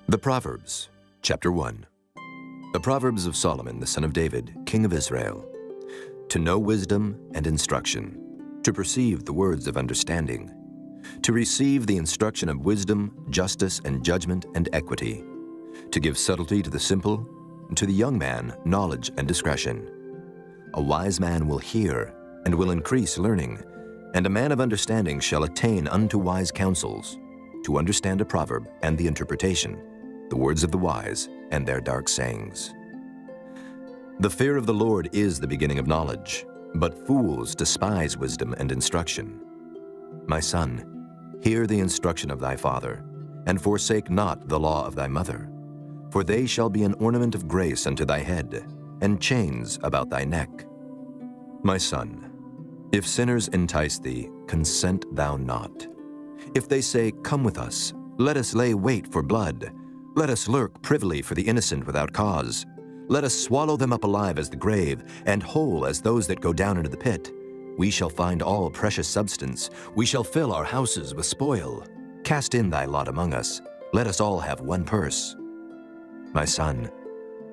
The Proverbs, chapter 1. The Proverbs of Solomon, the son of David, king of Israel. To know wisdom and instruction, to perceive the words of understanding, to receive the instruction of wisdom, justice, and judgment, and equity, to give subtlety to the simple, and to the young man knowledge and discretion. A wise man will hear, and will increase learning, and a man of understanding shall attain unto wise counsels, to understand a proverb and the interpretation, the words of the wise and their dark sayings. The fear of the Lord is the beginning of knowledge, but fools despise wisdom and instruction. My son, hear the instruction of thy father, and forsake not the law of thy mother, for they shall be an ornament of grace unto thy head, and chains about thy neck. My son, if sinners entice thee, consent thou not. If they say, Come with us, let us lay wait for blood, let us lurk privily for the innocent without cause. Let us swallow them up alive as the grave, and whole as those that go down into the pit. We shall find all precious substance. We shall fill our houses with spoil. Cast in thy lot among us. Let us all have one purse. My son,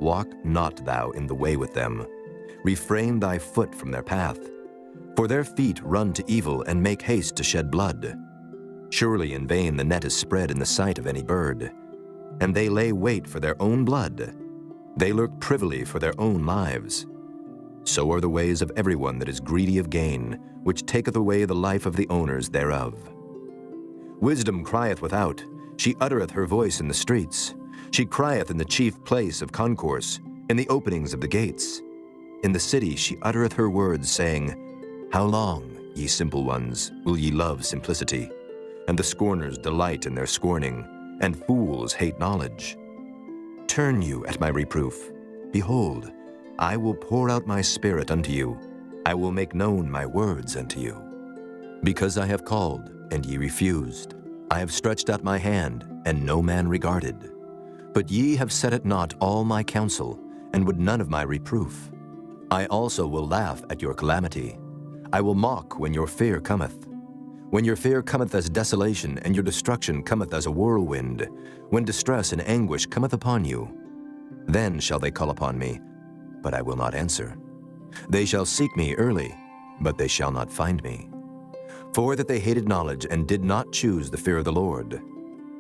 walk not thou in the way with them. Refrain thy foot from their path. For their feet run to evil and make haste to shed blood. Surely in vain the net is spread in the sight of any bird. And they lay wait for their own blood. They lurk privily for their own lives. So are the ways of everyone that is greedy of gain, which taketh away the life of the owners thereof. Wisdom crieth without, she uttereth her voice in the streets. She crieth in the chief place of concourse, in the openings of the gates. In the city she uttereth her words, saying, How long, ye simple ones, will ye love simplicity? And the scorners delight in their scorning, and fools hate knowledge. Turn you at my reproof. Behold, I will pour out my spirit unto you. I will make known my words unto you. Because I have called, and ye refused. I have stretched out my hand, and no man regarded. But ye have set at naught all my counsel, and would none of my reproof. I also will laugh at your calamity. I will mock when your fear cometh. When your fear cometh as desolation, and your destruction cometh as a whirlwind, when distress and anguish cometh upon you, then shall they call upon me, but I will not answer. They shall seek me early, but they shall not find me. For that they hated knowledge and did not choose the fear of the Lord.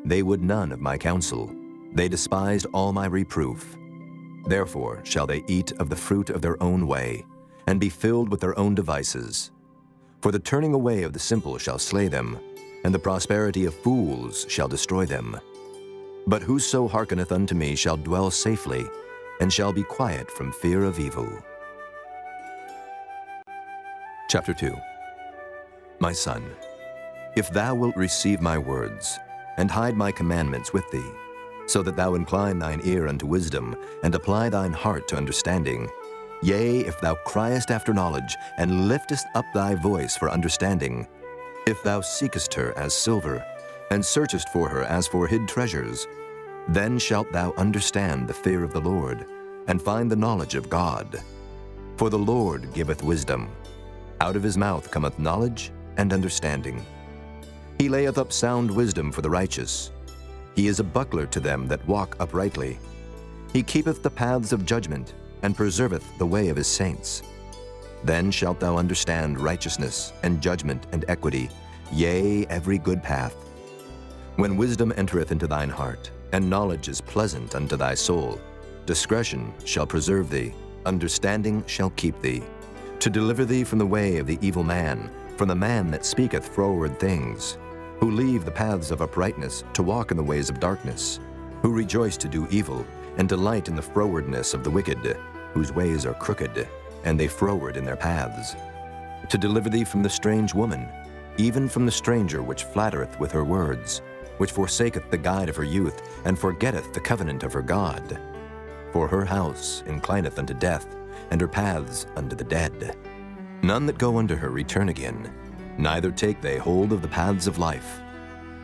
They would none of my counsel. They despised all my reproof. Therefore shall they eat of the fruit of their own way, and be filled with their own devices. For the turning away of the simple shall slay them, and the prosperity of fools shall destroy them. But whoso hearkeneth unto me shall dwell safely, and shall be quiet from fear of evil. Chapter 2. My son, if thou wilt receive my words, and hide my commandments with thee, so that thou incline thine ear unto wisdom, and apply thine heart to understanding, yea, if thou criest after knowledge, and liftest up thy voice for understanding, if thou seekest her as silver, and searchest for her as for hid treasures, then shalt thou understand the fear of the Lord, and find the knowledge of God. For the Lord giveth wisdom. Out of his mouth cometh knowledge and understanding. He layeth up sound wisdom for the righteous. He is a buckler to them that walk uprightly. He keepeth the paths of judgment, and preserveth the way of his saints. Then shalt thou understand righteousness, and judgment, and equity, yea, every good path. When wisdom entereth into thine heart, and knowledge is pleasant unto thy soul, discretion shall preserve thee, understanding shall keep thee, to deliver thee from the way of the evil man, from the man that speaketh froward things, who leave the paths of uprightness to walk in the ways of darkness, who rejoice to do evil, and delight in the frowardness of the wicked, whose ways are crooked, and they froward in their paths. To deliver thee from the strange woman, even from the stranger which flattereth with her words, which forsaketh the guide of her youth, and forgetteth the covenant of her God. For her house inclineth unto death, and her paths unto the dead. None that go unto her return again, neither take they hold of the paths of life.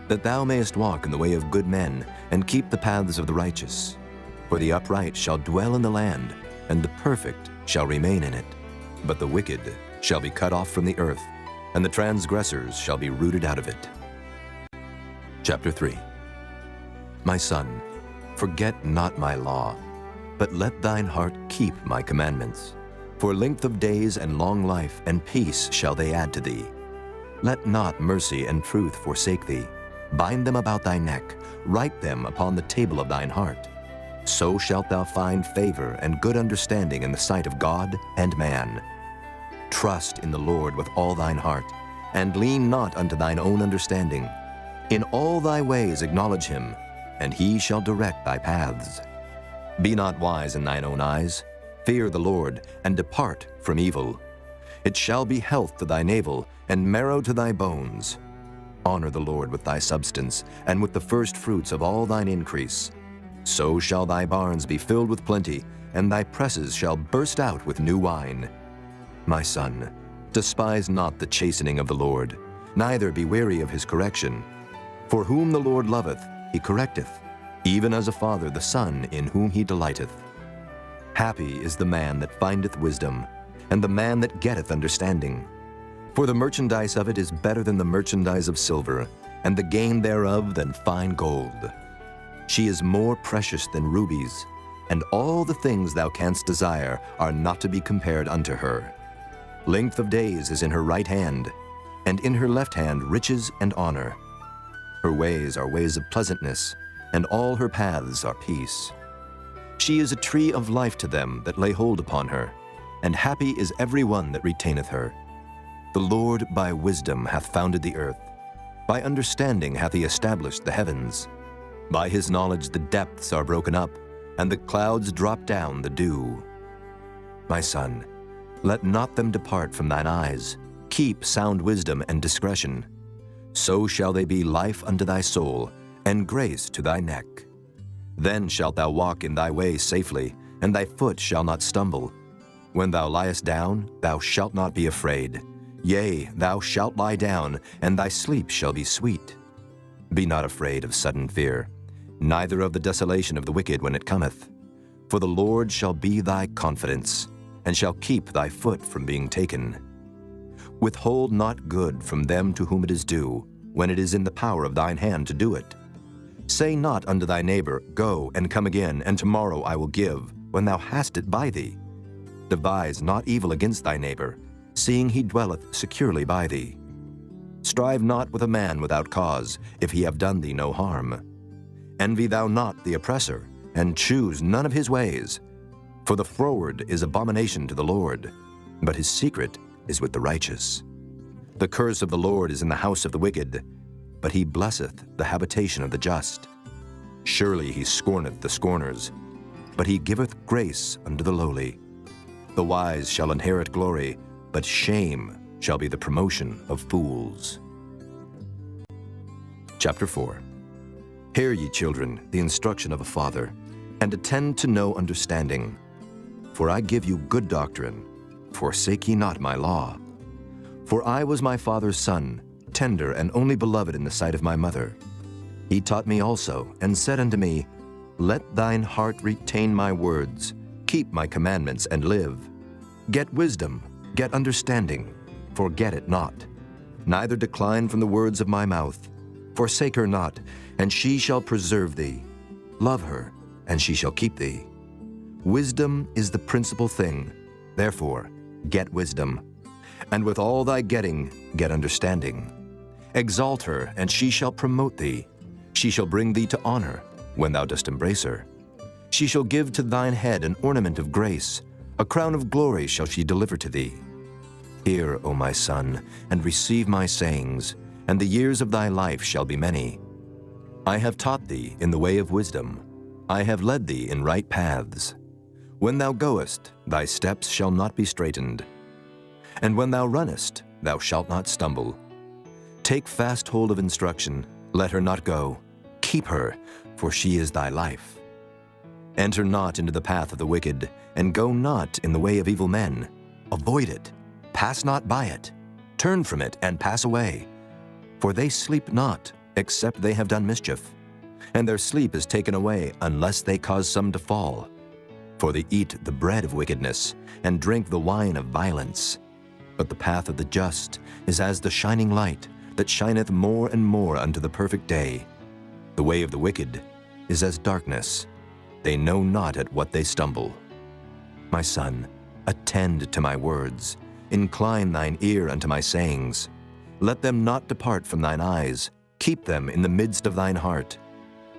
That thou mayest walk in the way of good men, and keep the paths of the righteous. For the upright shall dwell in the land, and the perfect shall remain in it. But the wicked shall be cut off from the earth, and the transgressors shall be rooted out of it. Chapter 3. My son, Forget not my law, but let thine heart keep my commandments. For length of days and long life and peace shall they add to thee. Let not mercy and truth forsake thee. Bind them about thy neck, write them upon the table of thine heart. So shalt thou find favor and good understanding in the sight of God and man. Trust in the Lord with all thine heart, and lean not unto thine own understanding. In all thy ways acknowledge him, and he shall direct thy paths. Be not wise in thine own eyes. Fear the Lord, and depart from evil. It shall be health to thy navel, and marrow to thy bones. Honor the Lord with thy substance, and with the first fruits of all thine increase. So shall thy barns be filled with plenty, and thy presses shall burst out with new wine. My son, despise not the chastening of the Lord, neither be weary of his correction. For whom the Lord loveth, he correcteth, even as a father the son in whom he delighteth. Happy is the man that findeth wisdom, and the man that getteth understanding. For the merchandise of it is better than the merchandise of silver, and the gain thereof than fine gold. She is more precious than rubies, and all the things thou canst desire are not to be compared unto her. Length of days is in her right hand, and in her left hand riches and honor. Her ways are ways of pleasantness, and all her paths are peace. She is a tree of life to them that lay hold upon her, and happy is every one that retaineth her. The Lord by wisdom hath founded the earth. By understanding hath he established the heavens. By his knowledge the depths are broken up, and the clouds drop down the dew. My son, let not them depart from thine eyes. Keep sound wisdom and discretion. So shall they be life unto thy soul, and grace to thy neck. Then shalt thou walk in thy way safely, and thy foot shall not stumble. When thou liest down, thou shalt not be afraid. Yea, thou shalt lie down, and thy sleep shall be sweet. Be not afraid of sudden fear, neither of the desolation of the wicked when it cometh. For the Lord shall be thy confidence, and shall keep thy foot from being taken. Withhold not good from them to whom it is due, when it is in the power of thine hand to do it. Say not unto thy neighbor, Go and come again, and tomorrow I will give, when thou hast it by thee. Devise not evil against thy neighbor, seeing he dwelleth securely by thee. Strive not with a man without cause, if he have done thee no harm. Envy thou not the oppressor, and choose none of his ways. For the froward is abomination to the Lord, but his secret is with the righteous. The curse of the Lord is in the house of the wicked, but he blesseth the habitation of the just. Surely he scorneth the scorners, but he giveth grace unto the lowly. The wise shall inherit glory, but shame shall be the promotion of fools. Chapter 4. Hear ye, children, the instruction of a father, and attend to know understanding. For I give you good doctrine. Forsake ye not my law. For I was my father's son, tender and only beloved in the sight of my mother. He taught me also, and said unto me, Let thine heart retain my words, keep my commandments, and live. Get wisdom, get understanding, forget it not. Neither decline from the words of my mouth. Forsake her not, and she shall preserve thee. Love her, and she shall keep thee. Wisdom is the principal thing. Therefore, get wisdom. And with all thy getting, get understanding. Exalt her, and she shall promote thee. She shall bring thee to honor, when thou dost embrace her. She shall give to thine head an ornament of grace. A crown of glory shall she deliver to thee. Hear, O my son, and receive my sayings, and the years of thy life shall be many. I have taught thee in the way of wisdom. I have led thee in right paths. When thou goest, thy steps shall not be straitened. And when thou runnest, thou shalt not stumble. Take fast hold of instruction, let her not go. Keep her, for she is thy life. Enter not into the path of the wicked, and go not in the way of evil men. Avoid it, pass not by it. Turn from it, and pass away. For they sleep not, except they have done mischief. And their sleep is taken away, unless they cause some to fall. For they eat the bread of wickedness, and drink the wine of violence. But the path of the just is as the shining light, that shineth more and more unto the perfect day. The way of the wicked is as darkness. They know not at what they stumble. My son, attend to my words. Incline thine ear unto my sayings. Let them not depart from thine eyes. Keep them in the midst of thine heart.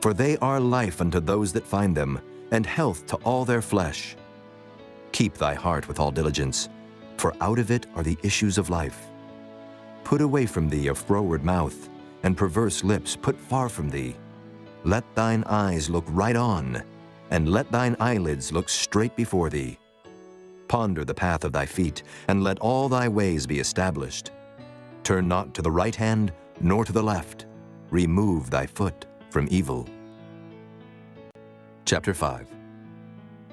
For they are life unto those that find them, and health to all their flesh. Keep thy heart with all diligence, for out of it are the issues of life. Put away from thee a froward mouth, and perverse lips put far from thee. Let thine eyes look right on, and let thine eyelids look straight before thee. Ponder the path of thy feet, and let all thy ways be established. Turn not to the right hand, nor to the left. Remove thy foot from evil. Chapter 5.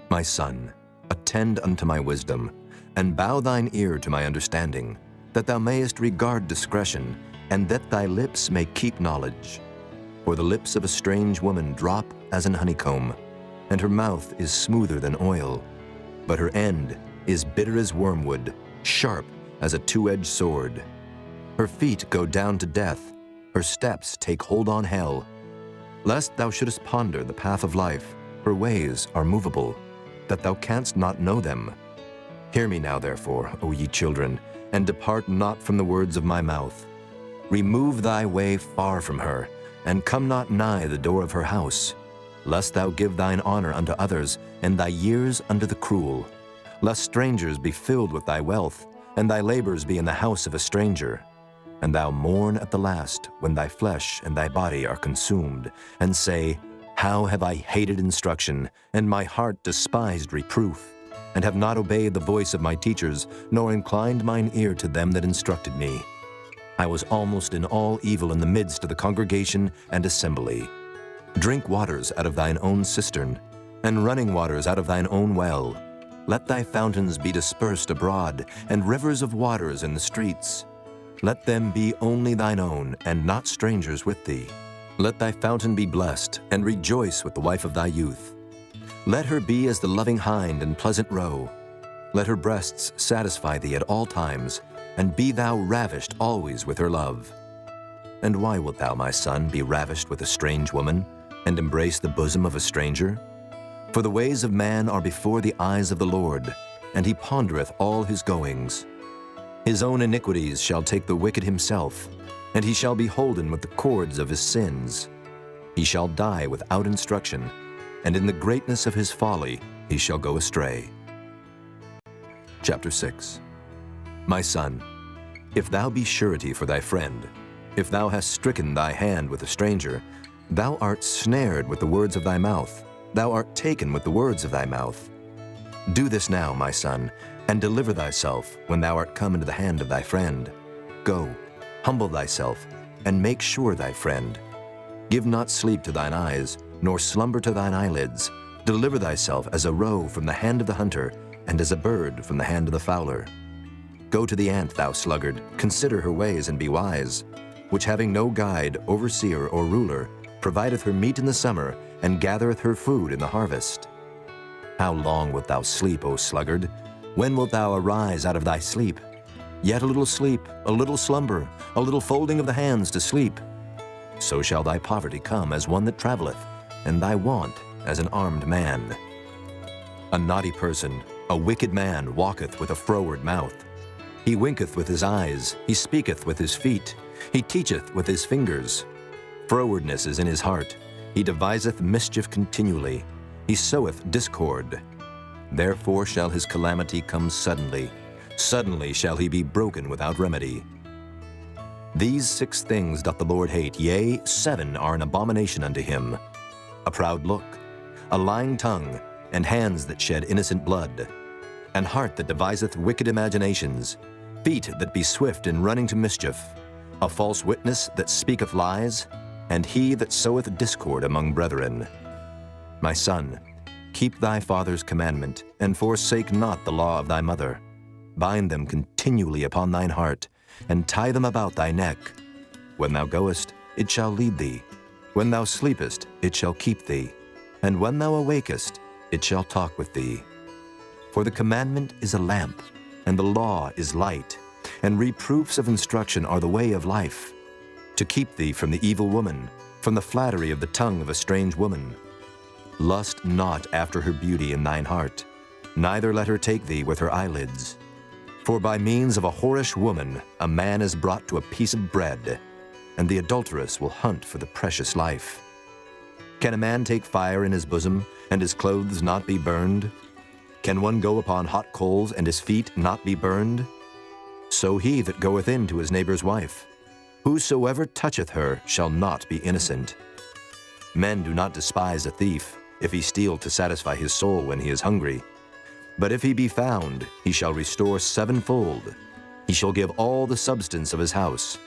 My son, attend unto my wisdom, and bow thine ear to my understanding, that thou mayest regard discretion, and that thy lips may keep knowledge. For the lips of a strange woman drop as an honeycomb, and her mouth is smoother than oil, but her end is bitter as wormwood, sharp as a two-edged sword. Her feet go down to death, her steps take hold on hell. Lest thou shouldest ponder the path of life, her ways are movable, that thou canst not know them. Hear me now, therefore, O ye children, and depart not from the words of my mouth. Remove thy way far from her, and come not nigh the door of her house, lest thou give thine honor unto others, and thy years unto the cruel. Lest strangers be filled with thy wealth, and thy labors be in the house of a stranger. And thou mourn at the last, when thy flesh and thy body are consumed, and say, How have I hated instruction, and my heart despised reproof, and have not obeyed the voice of my teachers, nor inclined mine ear to them that instructed me. I was almost in all evil in the midst of the congregation and assembly. Drink waters out of thine own cistern, and running waters out of thine own well. Let thy fountains be dispersed abroad, and rivers of waters in the streets. Let them be only thine own, and not strangers with thee. Let thy fountain be blessed, and rejoice with the wife of thy youth. Let her be as the loving hind and pleasant roe. Let her breasts satisfy thee at all times, and be thou ravished always with her love. And why wilt thou, my son, be ravished with a strange woman, and embrace the bosom of a stranger? For the ways of man are before the eyes of the Lord, and he pondereth all his goings. His own iniquities shall take the wicked himself, and he shall be holden with the cords of his sins. He shall die without instruction, and in the greatness of his folly he shall go astray. Chapter 6. My son, if thou be surety for thy friend, if thou hast stricken thy hand with a stranger, thou art snared with the words of thy mouth, thou art taken with the words of thy mouth. Do this now, my son, and deliver thyself when thou art come into the hand of thy friend. Go, humble thyself, and make sure thy friend. Give not sleep to thine eyes, nor slumber to thine eyelids. Deliver thyself as a roe from the hand of the hunter, and as a bird from the hand of the fowler. Go to the ant, thou sluggard, consider her ways and be wise, which having no guide, overseer, or ruler, provideth her meat in the summer, and gathereth her food in the harvest. How long wilt thou sleep, O sluggard? When wilt thou arise out of thy sleep? Yet a little sleep, a little slumber, a little folding of the hands to sleep. So shall thy poverty come as one that travelleth, and thy want as an armed man. A naughty person, a wicked man, walketh with a froward mouth. He winketh with his eyes, he speaketh with his feet, he teacheth with his fingers. Frowardness is in his heart, he deviseth mischief continually, he soweth discord. Therefore shall his calamity come suddenly, suddenly shall he be broken without remedy. These 6 things doth the Lord hate, yea, 7 are an abomination unto him: a proud look, a lying tongue, and hands that shed innocent blood, an heart that deviseth wicked imaginations, feet that be swift in running to mischief, a false witness that speaketh lies, and he that soweth discord among brethren. My son, keep thy father's commandment, and forsake not the law of thy mother. Bind them continually upon thine heart, and tie them about thy neck. When thou goest, it shall lead thee. When thou sleepest, it shall keep thee. And when thou awakest, it shall talk with thee. For the commandment is a lamp, and the law is light, and reproofs of instruction are the way of life, to keep thee from the evil woman, from the flattery of the tongue of a strange woman, Lust not after her beauty in thine heart, neither let her take thee with her eyelids. For by means of a whorish woman a man is brought to a piece of bread, and the adulteress will hunt for the precious life. Can a man take fire in his bosom, and his clothes not be burned? Can one go upon hot coals, and his feet not be burned? So he that goeth in to his neighbor's wife, whosoever toucheth her shall not be innocent. Men do not despise a thief, if he steal to satisfy his soul when he is hungry. But if he be found, he shall restore sevenfold. He shall give all the substance of his house.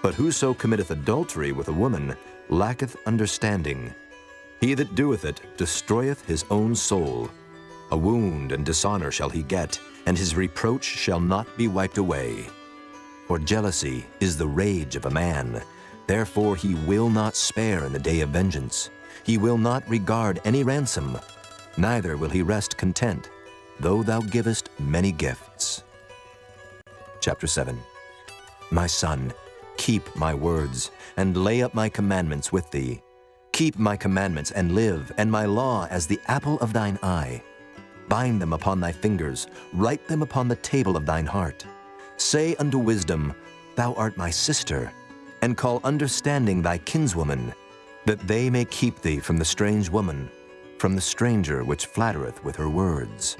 But whoso committeth adultery with a woman lacketh understanding. He that doeth it destroyeth his own soul. A wound and dishonor shall he get, and his reproach shall not be wiped away. For jealousy is the rage of a man. Therefore he will not spare in the day of vengeance. He will not regard any ransom, neither will he rest content, though thou givest many gifts. Chapter 7. My son, keep my words, and lay up my commandments with thee. Keep my commandments and live, and my law as the apple of thine eye. Bind them upon thy fingers, write them upon the table of thine heart. Say unto wisdom, Thou art my sister, and call understanding thy kinswoman, that they may keep thee from the strange woman, from the stranger which flattereth with her words.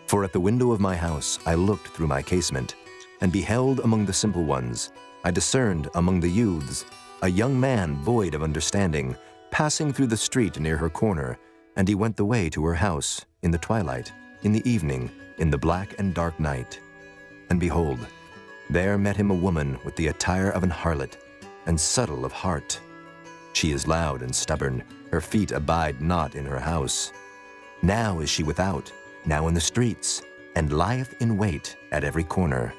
For at the window of my house I looked through my casement, and beheld among the simple ones, I discerned among the youths, a young man void of understanding, passing through the street near her corner, and he went the way to her house, in the twilight, in the evening, in the black and dark night. And behold, there met him a woman with the attire of an harlot, and subtle of heart. She is loud and stubborn, her feet abide not in her house. Now is she without, now in the streets, and lieth in wait at every corner.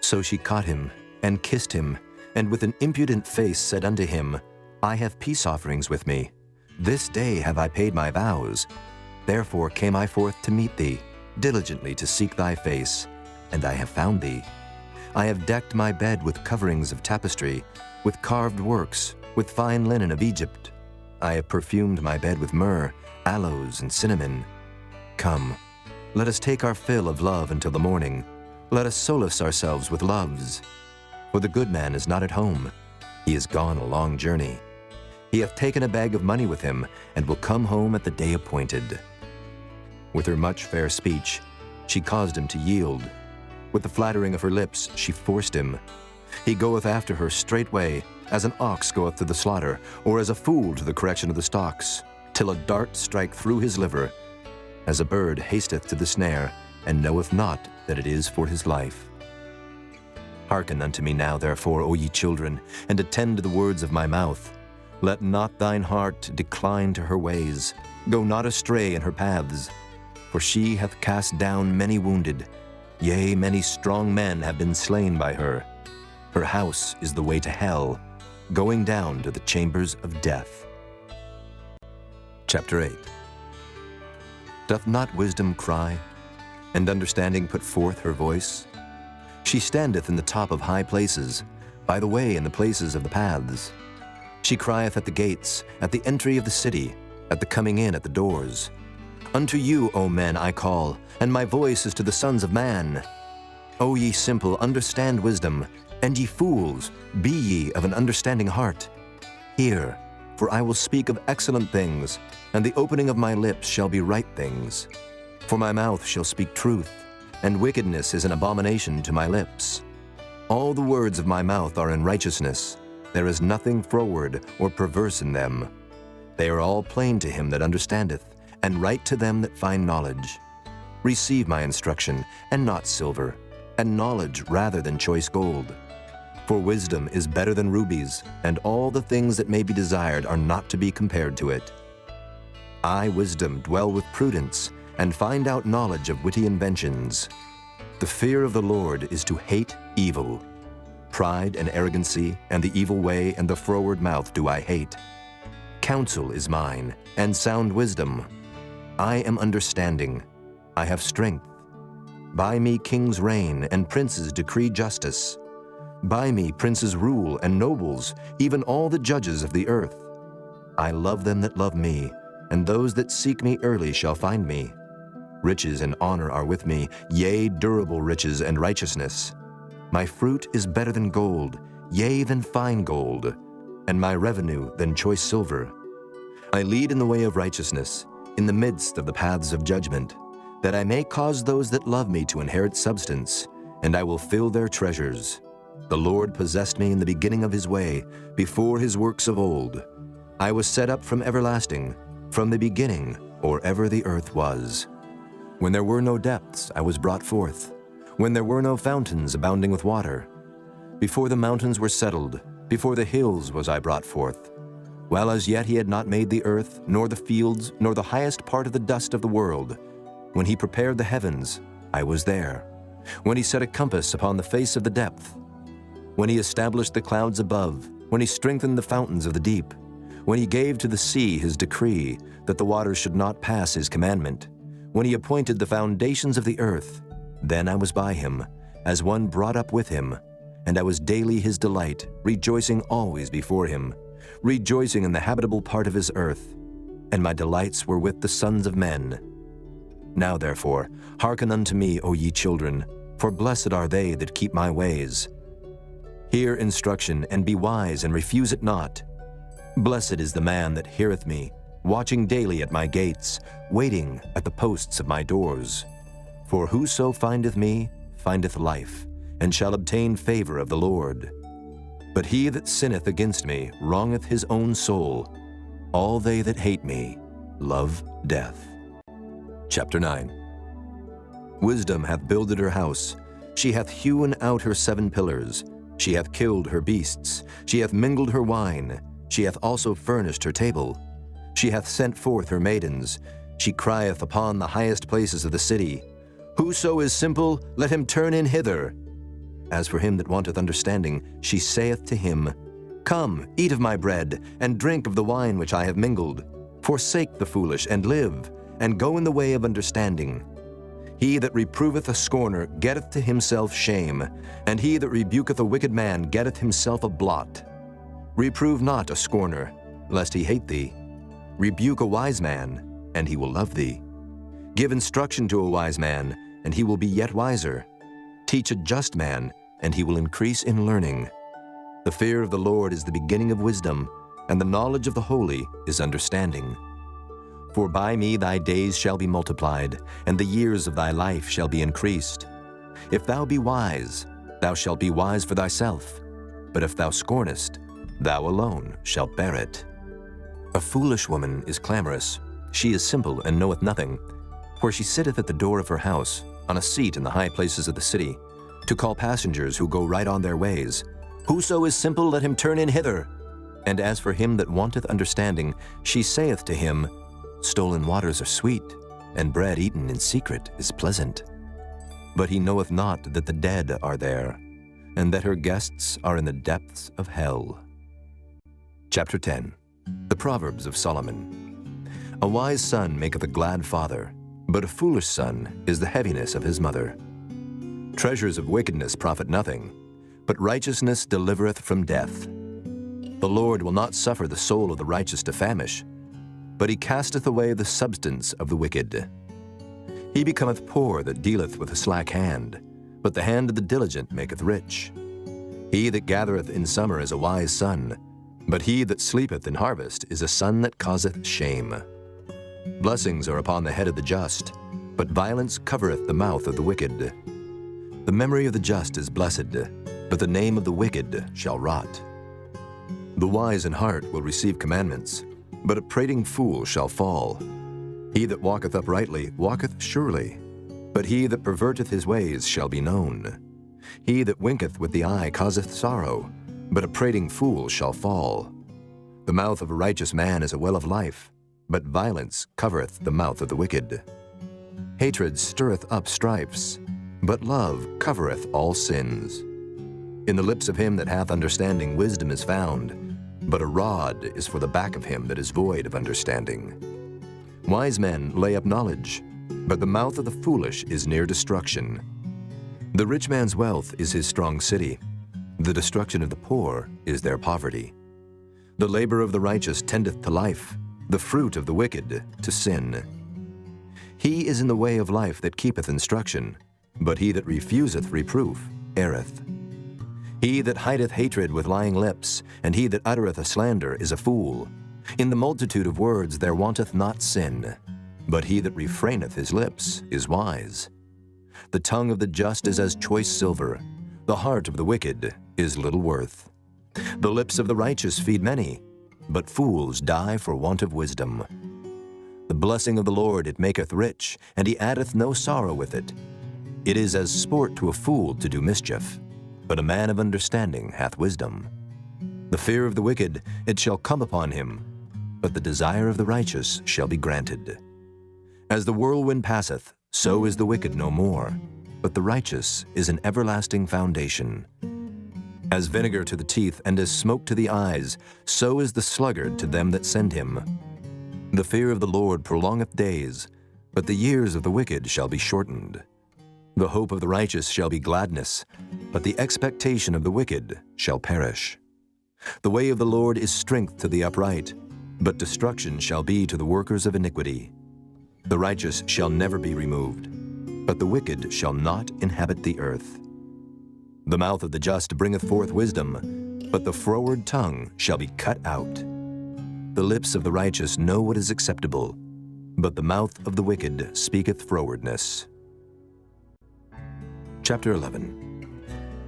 So she caught him, and kissed him, and with an impudent face said unto him, I have peace offerings with me. This day have I paid my vows. Therefore came I forth to meet thee, diligently to seek thy face, and I have found thee. I have decked my bed with coverings of tapestry, with carved works, with fine linen of Egypt. I have perfumed my bed with myrrh, aloes, and cinnamon. Come, let us take our fill of love until the morning. Let us solace ourselves with loves. For the good man is not at home. He is gone a long journey. He hath taken a bag of money with him, and will come home at the day appointed. With her much fair speech, she caused him to yield. With the flattering of her lips, she forced him. He goeth after her straightway, as an ox goeth to the slaughter, or as a fool to the correction of the stocks, till a dart strike through his liver, as a bird hasteth to the snare, and knoweth not that it is for his life. Hearken unto me now, therefore, O ye children, and attend to the words of my mouth. Let not thine heart decline to her ways. Go not astray in her paths. For she hath cast down many wounded. Yea, many strong men have been slain by her. Her house is the way to hell, going down to the chambers of death. Chapter 8. Doth not wisdom cry, and understanding put forth her voice? She standeth in the top of high places, by the way in the places of the paths. She crieth at the gates, at the entry of the city, at the coming in at the doors. Unto you, O men, I call, and my voice is to the sons of man. O ye simple, understand wisdom, and ye fools, be ye of an understanding heart. Hear, for I will speak of excellent things, and the opening of my lips shall be right things. For my mouth shall speak truth, and wickedness is an abomination to my lips. All the words of my mouth are in righteousness. There is nothing froward or perverse in them. They are all plain to him that understandeth, and right to them that find knowledge. Receive my instruction, and not silver, and knowledge rather than choice gold. For wisdom is better than rubies, and all the things that may be desired are not to be compared to it. I, wisdom, dwell with prudence, and find out knowledge of witty inventions. The fear of the Lord is to hate evil. Pride and arrogancy, and the evil way, and the froward mouth do I hate. Counsel is mine, and sound wisdom. I am understanding. I have strength. By me kings reign, and princes decree justice. By me princes rule, and nobles, even all the judges of the earth. I love them that love me, and those that seek me early shall find me. Riches and honor are with me, yea, durable riches and righteousness. My fruit is better than gold, yea, than fine gold, and my revenue than choice silver. I lead in the way of righteousness, in the midst of the paths of judgment, that I may cause those that love me to inherit substance, and I will fill their treasures. The Lord possessed me in the beginning of his way, before his works of old. I was set up from everlasting, from the beginning, or ever the earth was. When there were no depths, I was brought forth, when there were no fountains abounding with water. Before the mountains were settled, before the hills was I brought forth. While as yet he had not made the earth, nor the fields, nor the highest part of the dust of the world. When he prepared the heavens, I was there. When he set a compass upon the face of the depth. When he established the clouds above, when he strengthened the fountains of the deep. When he gave to the sea his decree, that the waters should not pass his commandment. When he appointed the foundations of the earth, then I was by him, as one brought up with him, and I was daily his delight, rejoicing always before him, rejoicing in the habitable part of his earth, and my delights were with the sons of men. Now therefore, hearken unto me, O ye children, for blessed are they that keep my ways. Hear instruction, and be wise, and refuse it not. Blessed is the man that heareth me, watching daily at my gates, waiting at the posts of my doors. For whoso findeth me, findeth life, and shall obtain favor of the Lord. But he that sinneth against me wrongeth his own soul. All they that hate me love death. Chapter 9. Wisdom hath builded her house. She hath hewn out her 7 pillars. She hath killed her beasts. She hath mingled her wine. She hath also furnished her table. She hath sent forth her maidens. She crieth upon the highest places of the city. Whoso is simple, let him turn in hither. As for him that wanteth understanding, she saith to him, Come, eat of my bread, and drink of the wine which I have mingled. Forsake the foolish, and live, and go in the way of understanding. He that reproveth a scorner getteth to himself shame, and he that rebuketh a wicked man getteth himself a blot. Reprove not a scorner, lest he hate thee. Rebuke a wise man, and he will love thee. Give instruction to a wise man, and he will be yet wiser. Teach a just man, and he will increase in learning. The fear of the Lord is the beginning of wisdom, and the knowledge of the holy is understanding. For by me thy days shall be multiplied, and the years of thy life shall be increased. If thou be wise, thou shalt be wise for thyself. But if thou scornest, thou alone shalt bear it. A foolish woman is clamorous. She is simple and knoweth nothing. For she sitteth at the door of her house, on a seat in the high places of the city, to call passengers who go right on their ways. Whoso is simple, let him turn in hither. And as for him that wanteth understanding, she saith to him, Stolen waters are sweet, and bread eaten in secret is pleasant. But he knoweth not that the dead are there, and that her guests are in the depths of hell. Chapter 10. The Proverbs of Solomon. A wise son maketh a glad father, but a foolish son is the heaviness of his mother. Treasures of wickedness profit nothing, but righteousness delivereth from death. The Lord will not suffer the soul of the righteous to famish, but he casteth away the substance of the wicked. He becometh poor that dealeth with a slack hand, but the hand of the diligent maketh rich. He that gathereth in summer is a wise son, but he that sleepeth in harvest is a son that causeth shame. Blessings are upon the head of the just, but violence covereth the mouth of the wicked. The memory of the just is blessed, but the name of the wicked shall rot. The wise in heart will receive commandments, but a prating fool shall fall. He that walketh uprightly walketh surely, but he that perverteth his ways shall be known. He that winketh with the eye causeth sorrow, but a prating fool shall fall. The mouth of a righteous man is a well of life, but violence covereth the mouth of the wicked. Hatred stirreth up strifes, but love covereth all sins. In the lips of him that hath understanding wisdom is found, but a rod is for the back of him that is void of understanding. Wise men lay up knowledge, but the mouth of the foolish is near destruction. The rich man's wealth is his strong city. The destruction of the poor is their poverty. The labor of the righteous tendeth to life, the fruit of the wicked to sin. He is in the way of life that keepeth instruction, but he that refuseth reproof erreth. He that hideth hatred with lying lips, and he that uttereth a slander is a fool. In the multitude of words there wanteth not sin, but he that refraineth his lips is wise. The tongue of the just is as choice silver, the heart of the wicked is little worth. The lips of the righteous feed many, but fools die for want of wisdom. The blessing of the Lord it maketh rich, and he addeth no sorrow with it. It is as sport to a fool to do mischief, but a man of understanding hath wisdom. The fear of the wicked it shall come upon him, but the desire of the righteous shall be granted. As the whirlwind passeth, so is the wicked no more, but the righteous is an everlasting foundation. As vinegar to the teeth and as smoke to the eyes, so is the sluggard to them that send him. The fear of the Lord prolongeth days, but the years of the wicked shall be shortened. The hope of the righteous shall be gladness, but the expectation of the wicked shall perish. The way of the Lord is strength to the upright, but destruction shall be to the workers of iniquity. The righteous shall never be removed, but the wicked shall not inhabit the earth. The mouth of the just bringeth forth wisdom, but the froward tongue shall be cut out. The lips of the righteous know what is acceptable, but the mouth of the wicked speaketh frowardness. Chapter 11.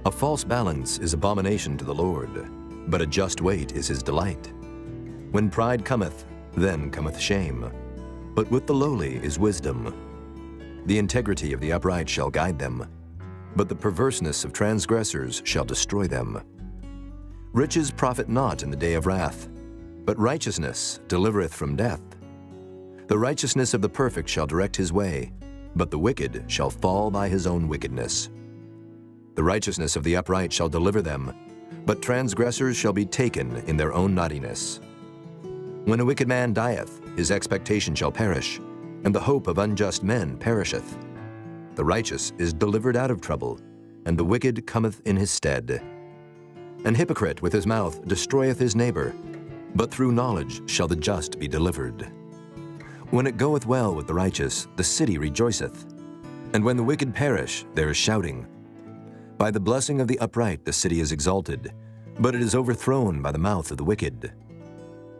A false balance is abomination to the Lord, but a just weight is his delight. When pride cometh, then cometh shame, but with the lowly is wisdom. The integrity of the upright shall guide them, but the perverseness of transgressors shall destroy them. Riches profit not in the day of wrath, but righteousness delivereth from death. The righteousness of the perfect shall direct his way, but the wicked shall fall by his own wickedness. The righteousness of the upright shall deliver them, but transgressors shall be taken in their own naughtiness. When a wicked man dieth, his expectation shall perish, and the hope of unjust men perisheth. The righteous is delivered out of trouble, and the wicked cometh in his stead. An hypocrite with his mouth destroyeth his neighbor, but through knowledge shall the just be delivered. When it goeth well with the righteous, the city rejoiceth, and when the wicked perish, there is shouting. By the blessing of the upright the city is exalted, but it is overthrown by the mouth of the wicked.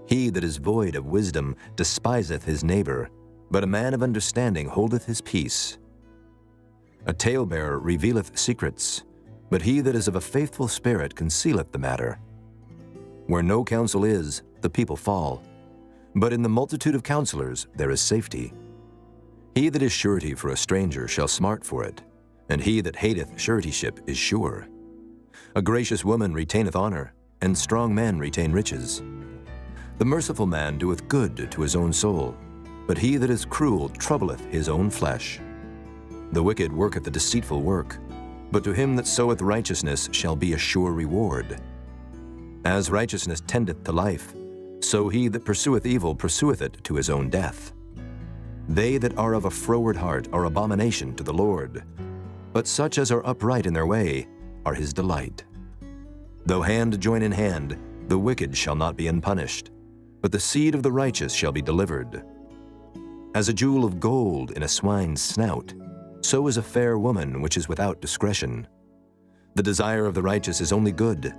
He that is void of wisdom despiseth his neighbor, but a man of understanding holdeth his peace. A talebearer revealeth secrets, but he that is of a faithful spirit concealeth the matter. Where no counsel is, the people fall, but in the multitude of counselors there is safety. He that is surety for a stranger shall smart for it, and he that hateth suretyship is sure. A gracious woman retaineth honor, and strong men retain riches. The merciful man doeth good to his own soul, but he that is cruel troubleth his own flesh. The wicked worketh a deceitful work, but to him that soweth righteousness shall be a sure reward. As righteousness tendeth to life, so he that pursueth evil pursueth it to his own death. They that are of a froward heart are abomination to the Lord, but such as are upright in their way are his delight. Though hand join in hand, the wicked shall not be unpunished, but the seed of the righteous shall be delivered. As a jewel of gold in a swine's snout, so is a fair woman which is without discretion. The desire of the righteous is only good,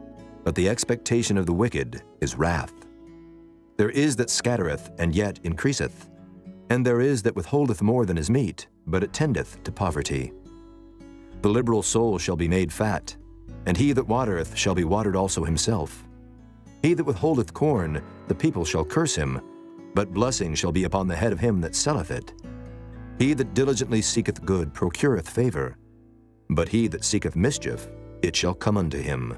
but the expectation of the wicked is wrath. There is that scattereth, and yet increaseth, and there is that withholdeth more than is meet, but it tendeth to poverty. The liberal soul shall be made fat, and he that watereth shall be watered also himself. He that withholdeth corn, the people shall curse him, but blessing shall be upon the head of him that selleth it. He that diligently seeketh good procureth favor, but he that seeketh mischief, it shall come unto him.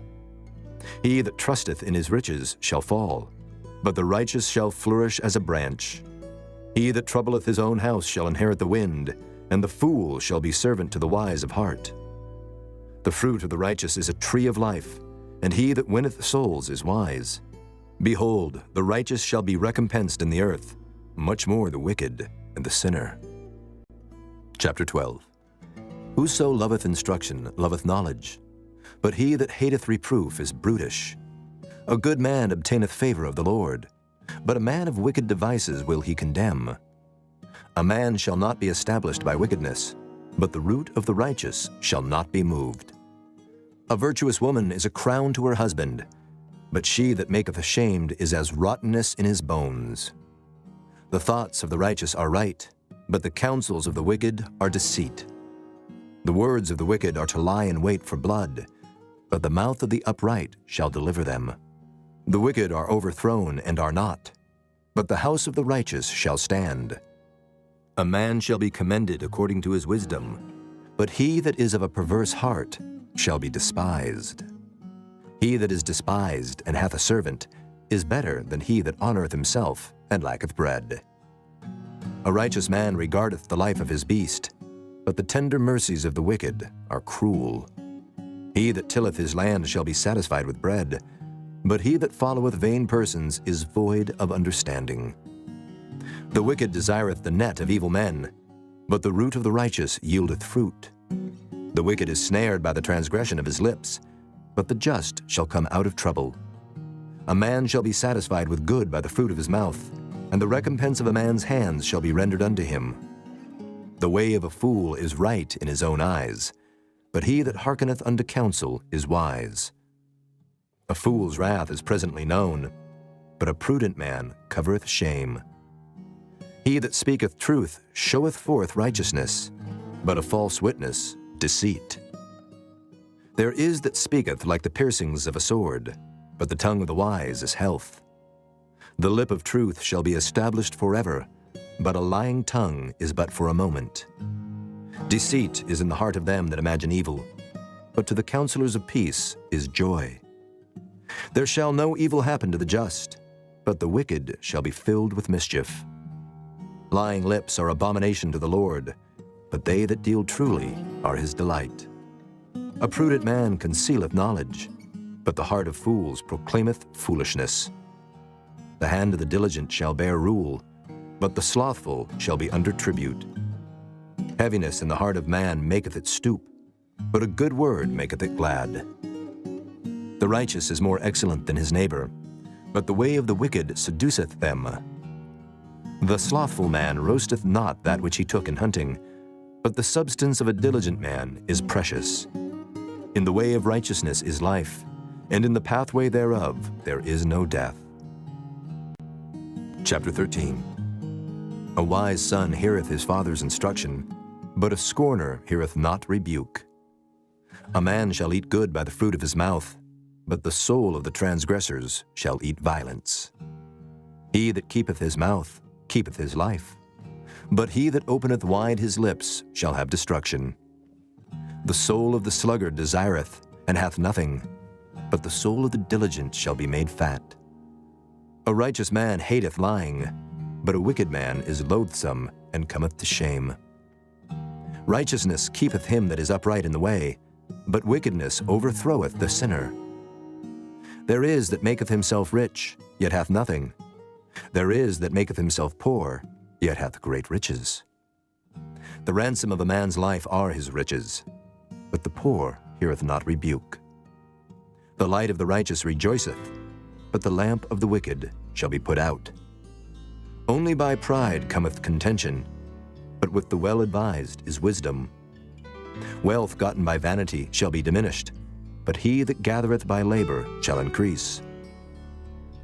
He that trusteth in his riches shall fall, but the righteous shall flourish as a branch. He that troubleth his own house shall inherit the wind, and the fool shall be servant to the wise of heart. The fruit of the righteous is a tree of life, and he that winneth souls is wise. Behold, the righteous shall be recompensed in the earth, much more the wicked and the sinner. Chapter 12. Whoso loveth instruction loveth knowledge, but he that hateth reproof is brutish. A good man obtaineth favor of the Lord, But a man of wicked devices will he condemn. A man shall not be established by wickedness, but the root of the righteous shall not be moved. A virtuous woman is a crown to her husband, but she that maketh ashamed is as rottenness in his bones. The thoughts of the righteous are right, but the counsels of the wicked are deceit. The words of the wicked are to lie in wait for blood, but the mouth of the upright shall deliver them. The wicked are overthrown and are not, but the house of the righteous shall stand. A man shall be commended according to his wisdom, but he that is of a perverse heart shall be despised. He that is despised and hath a servant is better than he that honoreth himself and lacketh bread. A righteous man regardeth the life of his beast, but the tender mercies of the wicked are cruel. He that tilleth his land shall be satisfied with bread, but he that followeth vain persons is void of understanding. The wicked desireth the net of evil men, but the root of the righteous yieldeth fruit. The wicked is snared by the transgression of his lips, but the just shall come out of trouble. A man shall be satisfied with good by the fruit of his mouth, and the recompense of a man's hands shall be rendered unto him. The way of a fool is right in his own eyes, but he that hearkeneth unto counsel is wise. A fool's wrath is presently known, but a prudent man covereth shame. He that speaketh truth showeth forth righteousness, but a false witness deceit. There is that speaketh like the piercings of a sword, but the tongue of the wise is health. The lip of truth shall be established forever, but a lying tongue is but for a moment. Deceit is in the heart of them that imagine evil, but to the counselors of peace is joy. There shall no evil happen to the just, but the wicked shall be filled with mischief. Lying lips are abomination to the Lord, but they that deal truly are his delight. A prudent man concealeth knowledge, but the heart of fools proclaimeth foolishness. The hand of the diligent shall bear rule, but the slothful shall be under tribute. Heaviness in the heart of man maketh it stoop, but a good word maketh it glad. The righteous is more excellent than his neighbor, but the way of the wicked seduceth them. The slothful man roasteth not that which he took in hunting, but the substance of a diligent man is precious. In the way of righteousness is life, and in the pathway thereof there is no death. Chapter 13. A wise son heareth his father's instruction, but a scorner heareth not rebuke. A man shall eat good by the fruit of his mouth, but the soul of the transgressors shall eat violence. He that keepeth his mouth keepeth his life, but he that openeth wide his lips shall have destruction. The soul of the sluggard desireth, and hath nothing, but the soul of the diligent shall be made fat. A righteous man hateth lying, but a wicked man is loathsome and cometh to shame. Righteousness keepeth him that is upright in the way, but wickedness overthroweth the sinner. There is that maketh himself rich, yet hath nothing. There is that maketh himself poor, yet hath great riches. The ransom of a man's life are his riches, but the poor heareth not rebuke. The light of the righteous rejoiceth, but the lamp of the wicked shall be put out. Only by pride cometh contention, but with the well-advised is wisdom. Wealth gotten by vanity shall be diminished, but he that gathereth by labor shall increase.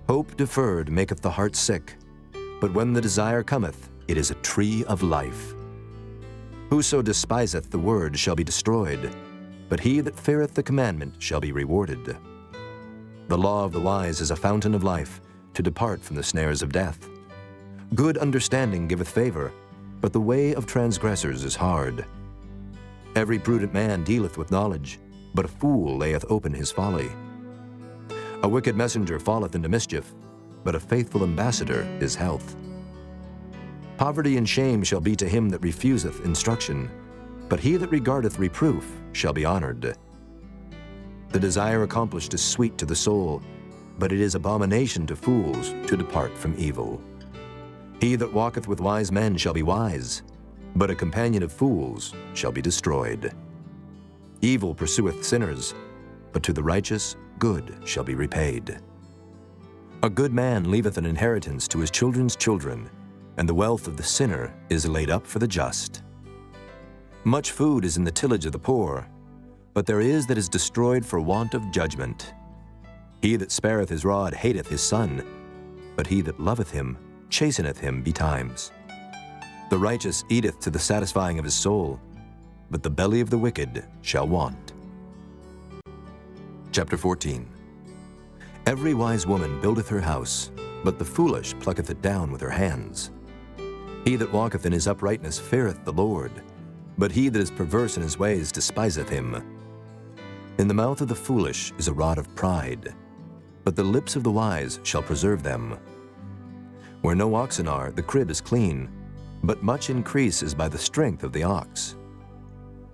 Hope deferred maketh the heart sick, but when the desire cometh, it is a tree of life. Whoso despiseth the word shall be destroyed, but he that feareth the commandment shall be rewarded. The law of the wise is a fountain of life, to depart from the snares of death. Good understanding giveth favor, but the way of transgressors is hard. Every prudent man dealeth with knowledge, but a fool layeth open his folly. A wicked messenger falleth into mischief, but a faithful ambassador is health. Poverty and shame shall be to him that refuseth instruction, but he that regardeth reproof shall be honored. The desire accomplished is sweet to the soul, but it is abomination to fools to depart from evil. He that walketh with wise men shall be wise, but a companion of fools shall be destroyed. Evil pursueth sinners, but to the righteous good shall be repaid. A good man leaveth an inheritance to his children's children, and the wealth of the sinner is laid up for the just. Much food is in the tillage of the poor, but there is that is destroyed for want of judgment. He that spareth his rod hateth his son, but he that loveth him chasteneth him betimes. The righteous eateth to the satisfying of his soul, but the belly of the wicked shall want. Chapter 14. Every wise woman buildeth her house, but the foolish plucketh it down with her hands. He that walketh in his uprightness feareth the Lord, but he that is perverse in his ways despiseth him. In the mouth of the foolish is a rod of pride, but the lips of the wise shall preserve them. Where no oxen are, the crib is clean, but much increase is by the strength of the ox.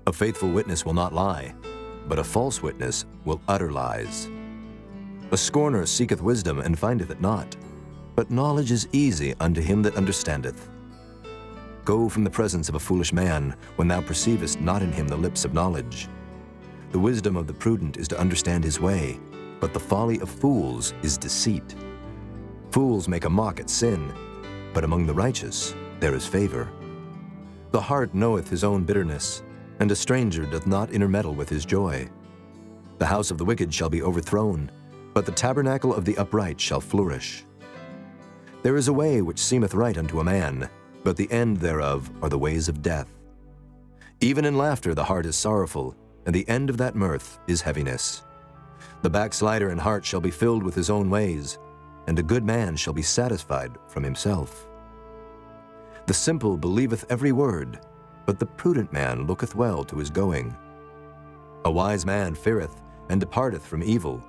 A faithful witness will not lie, but a false witness will utter lies. A scorner seeketh wisdom and findeth it not, but knowledge is easy unto him that understandeth. Go from the presence of a foolish man, when thou perceivest not in him the lips of knowledge. The wisdom of the prudent is to understand his way, but the folly of fools is deceit. Fools make a mock at sin, but among the righteous there is favor. The heart knoweth his own bitterness, and a stranger doth not intermeddle with his joy. The house of the wicked shall be overthrown, but the tabernacle of the upright shall flourish. There is a way which seemeth right unto a man, but the end thereof are the ways of death. Even in laughter the heart is sorrowful, and the end of that mirth is heaviness. The backslider in heart shall be filled with his own ways, and a good man shall be satisfied from himself. The simple believeth every word, but the prudent man looketh well to his going. A wise man feareth and departeth from evil,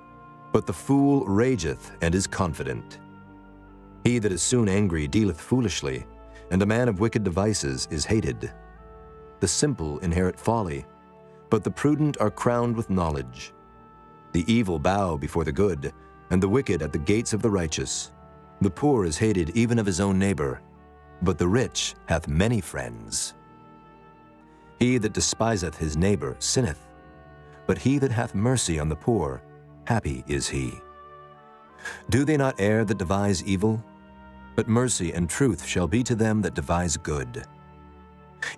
but the fool rageth and is confident. He that is soon angry dealeth foolishly, and a man of wicked devices is hated. The simple inherit folly, but the prudent are crowned with knowledge. The evil bow before the good, and the wicked at the gates of the righteous. The poor is hated even of his own neighbor, but the rich hath many friends. He that despiseth his neighbor sinneth, but he that hath mercy on the poor, happy is he. Do they not err that devise evil? But mercy and truth shall be to them that devise good.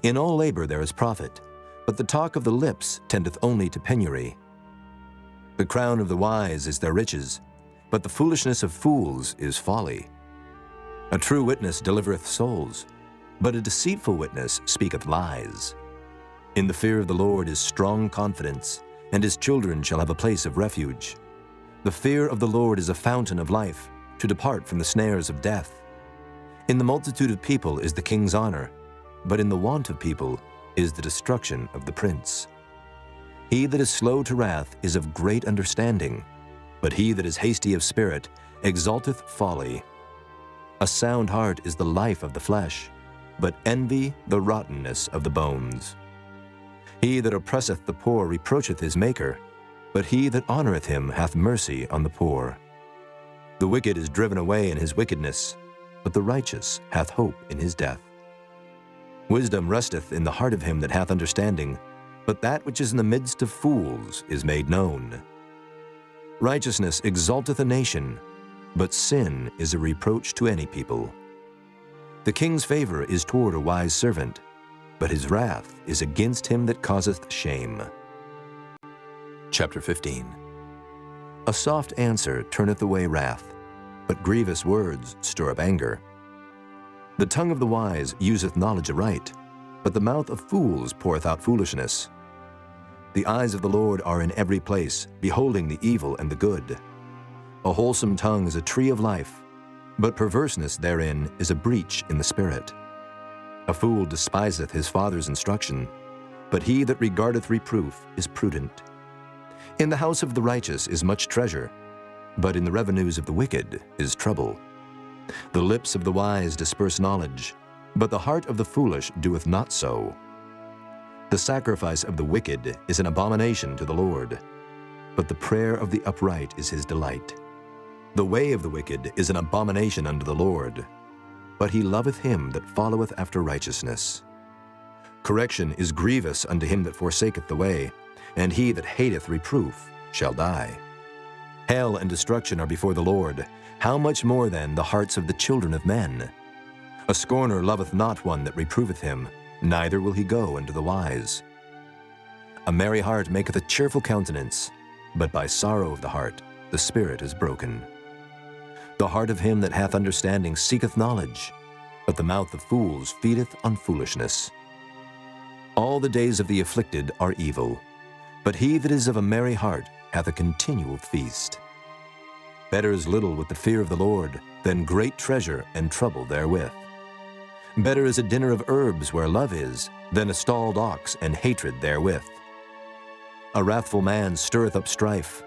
In all labor there is profit, but the talk of the lips tendeth only to penury. The crown of the wise is their riches, but the foolishness of fools is folly. A true witness delivereth souls, but a deceitful witness speaketh lies. In the fear of the Lord is strong confidence, and his children shall have a place of refuge. The fear of the Lord is a fountain of life, to depart from the snares of death. In the multitude of people is the king's honor, but in the want of people is the destruction of the prince. He that is slow to wrath is of great understanding, but he that is hasty of spirit exalteth folly. A sound heart is the life of the flesh, but envy the rottenness of the bones. He that oppresseth the poor reproacheth his Maker, but he that honoreth him hath mercy on the poor. The wicked is driven away in his wickedness, but the righteous hath hope in his death. Wisdom resteth in the heart of him that hath understanding, but that which is in the midst of fools is made known. Righteousness exalteth a nation, but sin is a reproach to any people. The king's favor is toward a wise servant, but his wrath is against him that causeth shame. Chapter 15. A soft answer turneth away wrath, but grievous words stir up anger. The tongue of the wise useth knowledge aright, but the mouth of fools poureth out foolishness. The eyes of the Lord are in every place, beholding the evil and the good. A wholesome tongue is a tree of life, but perverseness therein is a breach in the spirit. A fool despiseth his father's instruction, but he that regardeth reproof is prudent. In the house of the righteous is much treasure, but in the revenues of the wicked is trouble. The lips of the wise disperse knowledge, but the heart of the foolish doeth not so. The sacrifice of the wicked is an abomination to the Lord, but the prayer of the upright is his delight. The way of the wicked is an abomination unto the Lord, but he loveth him that followeth after righteousness. Correction is grievous unto him that forsaketh the way, and he that hateth reproof shall die. Hell and destruction are before the Lord. How much more then the hearts of the children of men? A scorner loveth not one that reproveth him, neither will he go unto the wise. A merry heart maketh a cheerful countenance, but by sorrow of the heart the spirit is broken. The heart of him that hath understanding seeketh knowledge, but the mouth of fools feedeth on foolishness. All the days of the afflicted are evil, but he that is of a merry heart hath a continual feast. Better is little with the fear of the Lord than great treasure and trouble therewith. Better is a dinner of herbs where love is than a stalled ox and hatred therewith. A wrathful man stirreth up strife,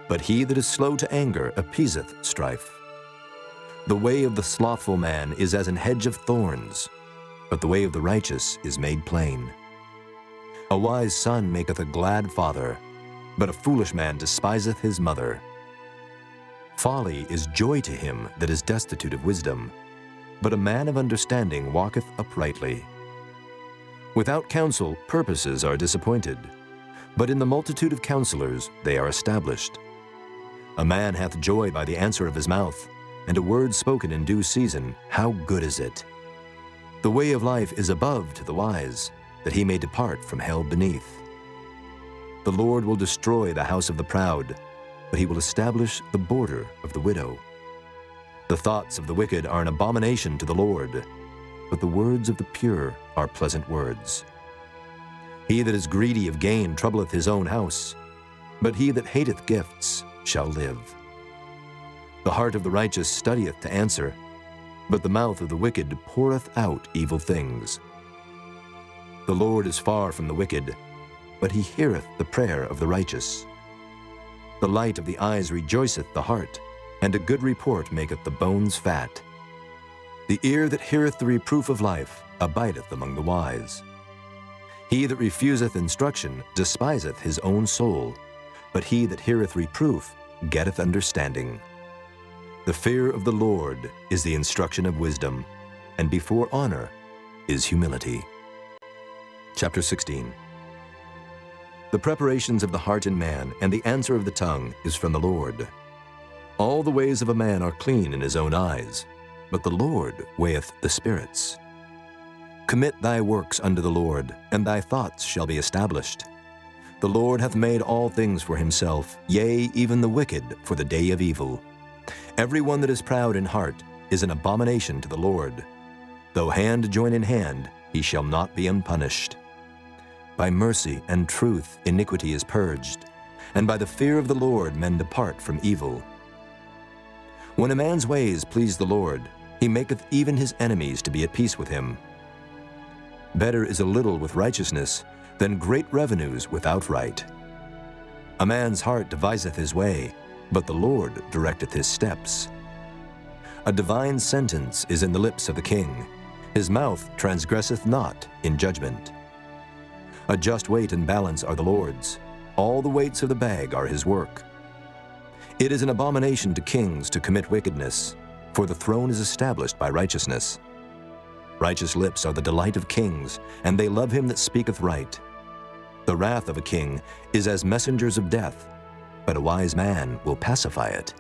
but he that is slow to anger appeaseth strife. The way of the slothful man is as an hedge of thorns, but the way of the righteous is made plain. A wise son maketh a glad father, but a foolish man despiseth his mother. Folly is joy to him that is destitute of wisdom, but a man of understanding walketh uprightly. Without counsel purposes are disappointed, but in the multitude of counselors they are established. A man hath joy by the answer of his mouth, and a word spoken in due season, how good is it! The way of life is above to the wise, that he may depart from hell beneath. The Lord will destroy the house of the proud, but he will establish the border of the widow. The thoughts of the wicked are an abomination to the Lord, but the words of the pure are pleasant words. He that is greedy of gain troubleth his own house, but he that hateth gifts shall live. The heart of the righteous studieth to answer, but the mouth of the wicked poureth out evil things. The Lord is far from the wicked, but he heareth the prayer of the righteous. The light of the eyes rejoiceth the heart, and a good report maketh the bones fat. The ear that heareth the reproof of life abideth among the wise. He that refuseth instruction despiseth his own soul, but he that heareth reproof getteth understanding. The fear of the Lord is the instruction of wisdom, and before honor is humility. Chapter 16. The preparations of the heart in man and the answer of the tongue is from the Lord. All the ways of a man are clean in his own eyes, but the Lord weigheth the spirits. Commit thy works unto the Lord, and thy thoughts shall be established. The Lord hath made all things for himself, yea, even the wicked for the day of evil. Every one that is proud in heart is an abomination to the Lord. Though hand join in hand, he shall not be unpunished. By mercy and truth iniquity is purged, and by the fear of the Lord men depart from evil. When a man's ways please the Lord, he maketh even his enemies to be at peace with him. Better is a little with righteousness than great revenues without right. A man's heart deviseth his way, but the Lord directeth his steps. A divine sentence is in the lips of the king. His mouth transgresseth not in judgment. A just weight and balance are the Lord's. All the weights of the bag are his work. It is an abomination to kings to commit wickedness, for the throne is established by righteousness. Righteous lips are the delight of kings, and they love him that speaketh right. The wrath of a king is as messengers of death, but a wise man will pacify it.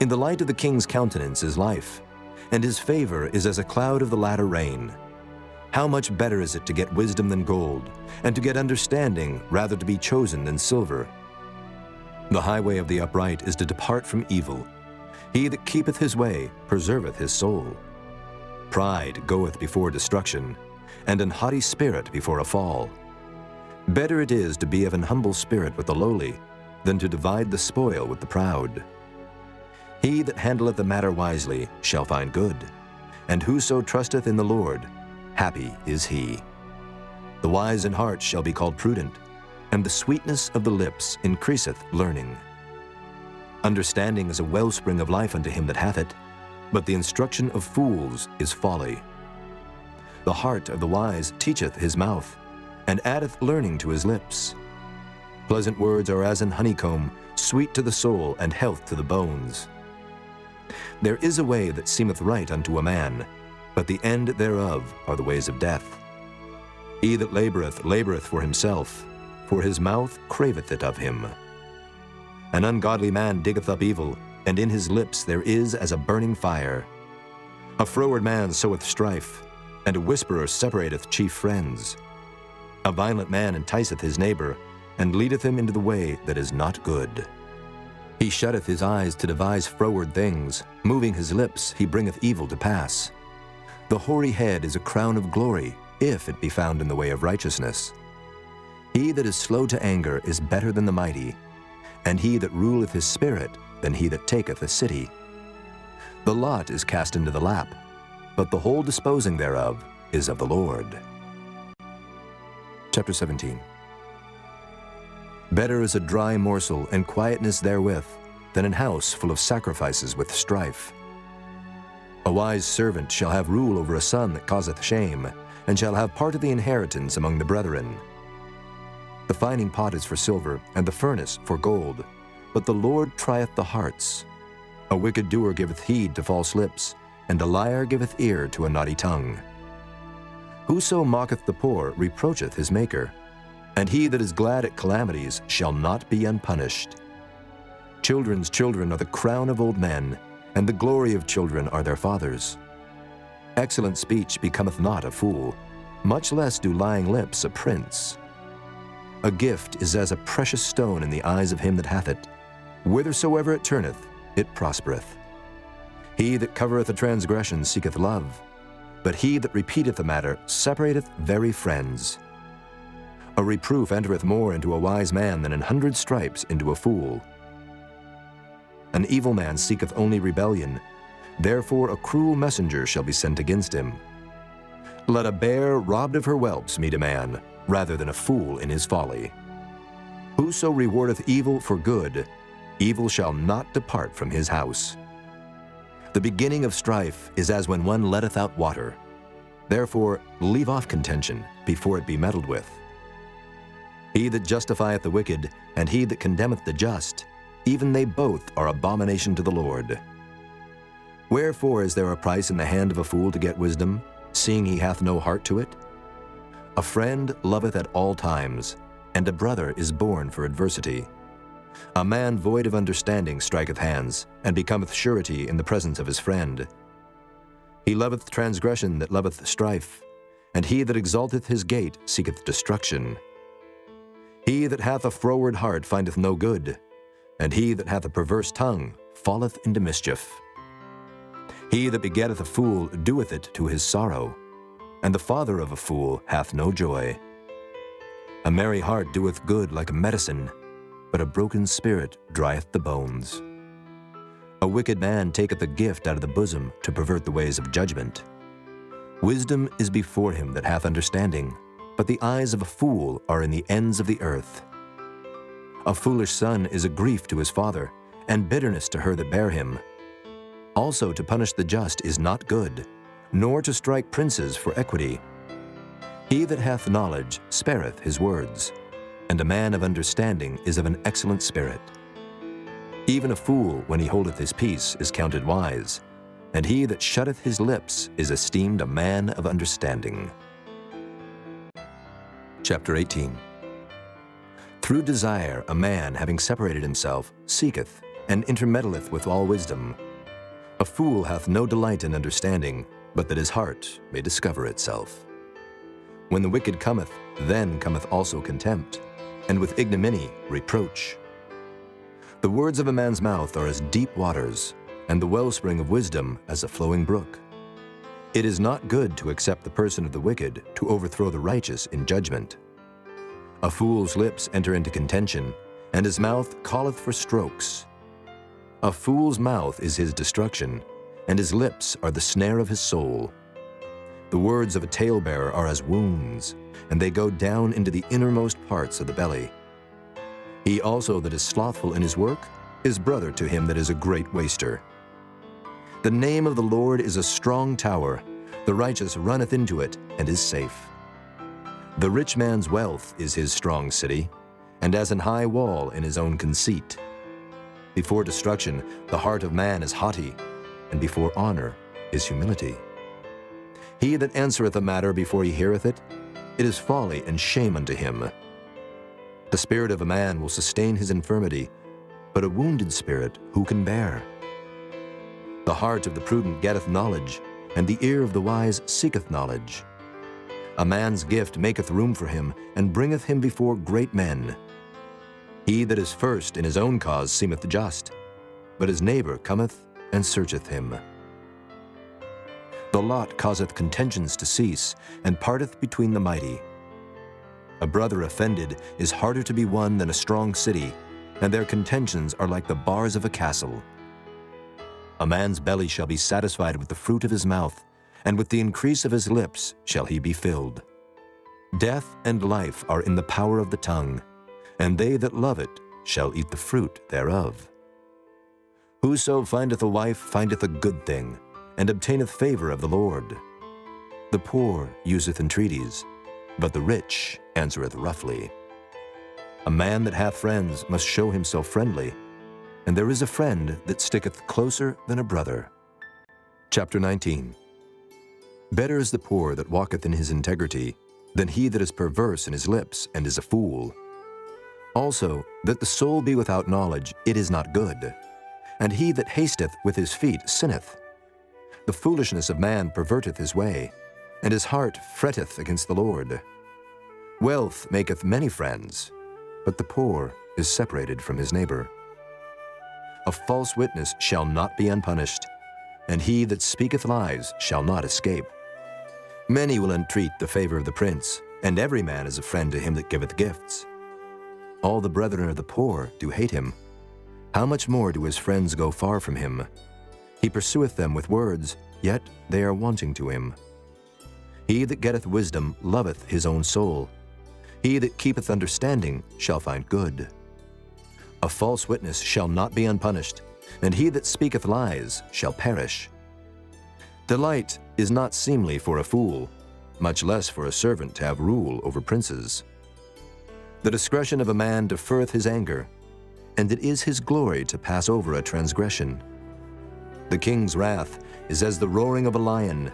In the light of the king's countenance is life, and his favor is as a cloud of the latter rain. How much better is it to get wisdom than gold, and to get understanding rather to be chosen than silver? The highway of the upright is to depart from evil. He that keepeth his way preserveth his soul. Pride goeth before destruction, and an haughty spirit before a fall. Better it is to be of an humble spirit with the lowly, than to divide the spoil with the proud. He that handleth the matter wisely shall find good, and whoso trusteth in the Lord, happy is he. The wise in heart shall be called prudent, and the sweetness of the lips increaseth learning. Understanding is a wellspring of life unto him that hath it, but the instruction of fools is folly. The heart of the wise teacheth his mouth, and addeth learning to his lips. Pleasant words are as an honeycomb, sweet to the soul and health to the bones. There is a way that seemeth right unto a man, but the end thereof are the ways of death. He that laboureth, laboureth for himself, for his mouth craveth it of him. An ungodly man diggeth up evil, and in his lips there is as a burning fire. A froward man soweth strife, and a whisperer separateth chief friends. A violent man enticeth his neighbor, and leadeth him into the way that is not good. He shutteth his eyes to devise froward things, moving his lips he bringeth evil to pass. The hoary head is a crown of glory, if it be found in the way of righteousness. He that is slow to anger is better than the mighty, and he that ruleth his spirit than he that taketh a city. The lot is cast into the lap, but the whole disposing thereof is of the Lord. Chapter 17. Better is a dry morsel and quietness therewith than an house full of sacrifices with strife. A wise servant shall have rule over a son that causeth shame, and shall have part of the inheritance among the brethren. The fining pot is for silver, and the furnace for gold, but the Lord trieth the hearts. A wicked doer giveth heed to false lips, and a liar giveth ear to a naughty tongue. Whoso mocketh the poor reproacheth his Maker, and he that is glad at calamities shall not be unpunished. Children's children are the crown of old men, and the glory of children are their fathers. Excellent speech becometh not a fool, much less do lying lips a prince. A gift is as a precious stone in the eyes of him that hath it. Whithersoever it turneth, it prospereth. He that covereth a transgression seeketh love, but he that repeateth a matter separateth very friends. A reproof entereth more into a wise man than 100 stripes into a fool. An evil man seeketh only rebellion, therefore a cruel messenger shall be sent against him. Let a bear robbed of her whelps meet a man, rather than a fool in his folly. Whoso rewardeth evil for good, evil shall not depart from his house. The beginning of strife is as when one letteth out water. Therefore leave off contention before it be meddled with. He that justifieth the wicked, and he that condemneth the just, even they both are abomination to the Lord. Wherefore is there a price in the hand of a fool to get wisdom, seeing he hath no heart to it? A friend loveth at all times, and a brother is born for adversity. A man void of understanding striketh hands, and becometh surety in the presence of his friend. He loveth transgression that loveth strife, and he that exalteth his gate seeketh destruction. He that hath a froward heart findeth no good, and he that hath a perverse tongue falleth into mischief. He that begetteth a fool doeth it to his sorrow, and the father of a fool hath no joy. A merry heart doeth good like a medicine, but a broken spirit drieth the bones. A wicked man taketh a gift out of the bosom to pervert the ways of judgment. Wisdom is before him that hath understanding, but the eyes of a fool are in the ends of the earth. A foolish son is a grief to his father, and bitterness to her that bare him. Also to punish the just is not good, nor to strike princes for equity. He that hath knowledge spareth his words, and a man of understanding is of an excellent spirit. Even a fool, when he holdeth his peace, is counted wise, and he that shutteth his lips is esteemed a man of understanding. Chapter 18. Through desire a man, having separated himself, seeketh, and intermeddleth with all wisdom. A fool hath no delight in understanding, but that his heart may discover itself. When the wicked cometh, then cometh also contempt, and with ignominy reproach. The words of a man's mouth are as deep waters, and the wellspring of wisdom as a flowing brook. It is not good to accept the person of the wicked, to overthrow the righteous in judgment. A fool's lips enter into contention, and his mouth calleth for strokes. A fool's mouth is his destruction, and his lips are the snare of his soul. The words of a talebearer are as wounds, and they go down into the innermost parts of the belly. He also that is slothful in his work is brother to him that is a great waster. The name of the Lord is a strong tower. The righteous runneth into it and is safe. The rich man's wealth is his strong city, and as an high wall in his own conceit. Before destruction, the heart of man is haughty, and before honor is humility. He that answereth a matter before he heareth it, it is folly and shame unto him. The spirit of a man will sustain his infirmity, but a wounded spirit who can bear? The heart of the prudent getteth knowledge, and the ear of the wise seeketh knowledge. A man's gift maketh room for him, and bringeth him before great men. He that is first in his own cause seemeth just, but his neighbor cometh and searcheth him. The lot causeth contentions to cease, and parteth between the mighty. A brother offended is harder to be won than a strong city, and their contentions are like the bars of a castle. A man's belly shall be satisfied with the fruit of his mouth, and with the increase of his lips shall he be filled. Death and life are in the power of the tongue, and they that love it shall eat the fruit thereof. Whoso findeth a wife findeth a good thing, and obtaineth favor of the Lord. The poor useth entreaties, but the rich answereth roughly. A man that hath friends must show himself friendly, and there is a friend that sticketh closer than a brother. Chapter 19. Better is the poor that walketh in his integrity, than he that is perverse in his lips and is a fool. Also, that the soul be without knowledge, it is not good, and he that hasteth with his feet sinneth. The foolishness of man perverteth his way, and his heart fretteth against the Lord. Wealth maketh many friends, but the poor is separated from his neighbor. A false witness shall not be unpunished, and he that speaketh lies shall not escape. Many will entreat the favor of the prince, and every man is a friend to him that giveth gifts. All the brethren of the poor do hate him. How much more do his friends go far from him? He pursueth them with words, yet they are wanting to him. He that getteth wisdom loveth his own soul. He that keepeth understanding shall find good. A false witness shall not be unpunished, and he that speaketh lies shall perish. Delight is not seemly for a fool, much less for a servant to have rule over princes. The discretion of a man deferreth his anger, and it is his glory to pass over a transgression. The king's wrath is as the roaring of a lion,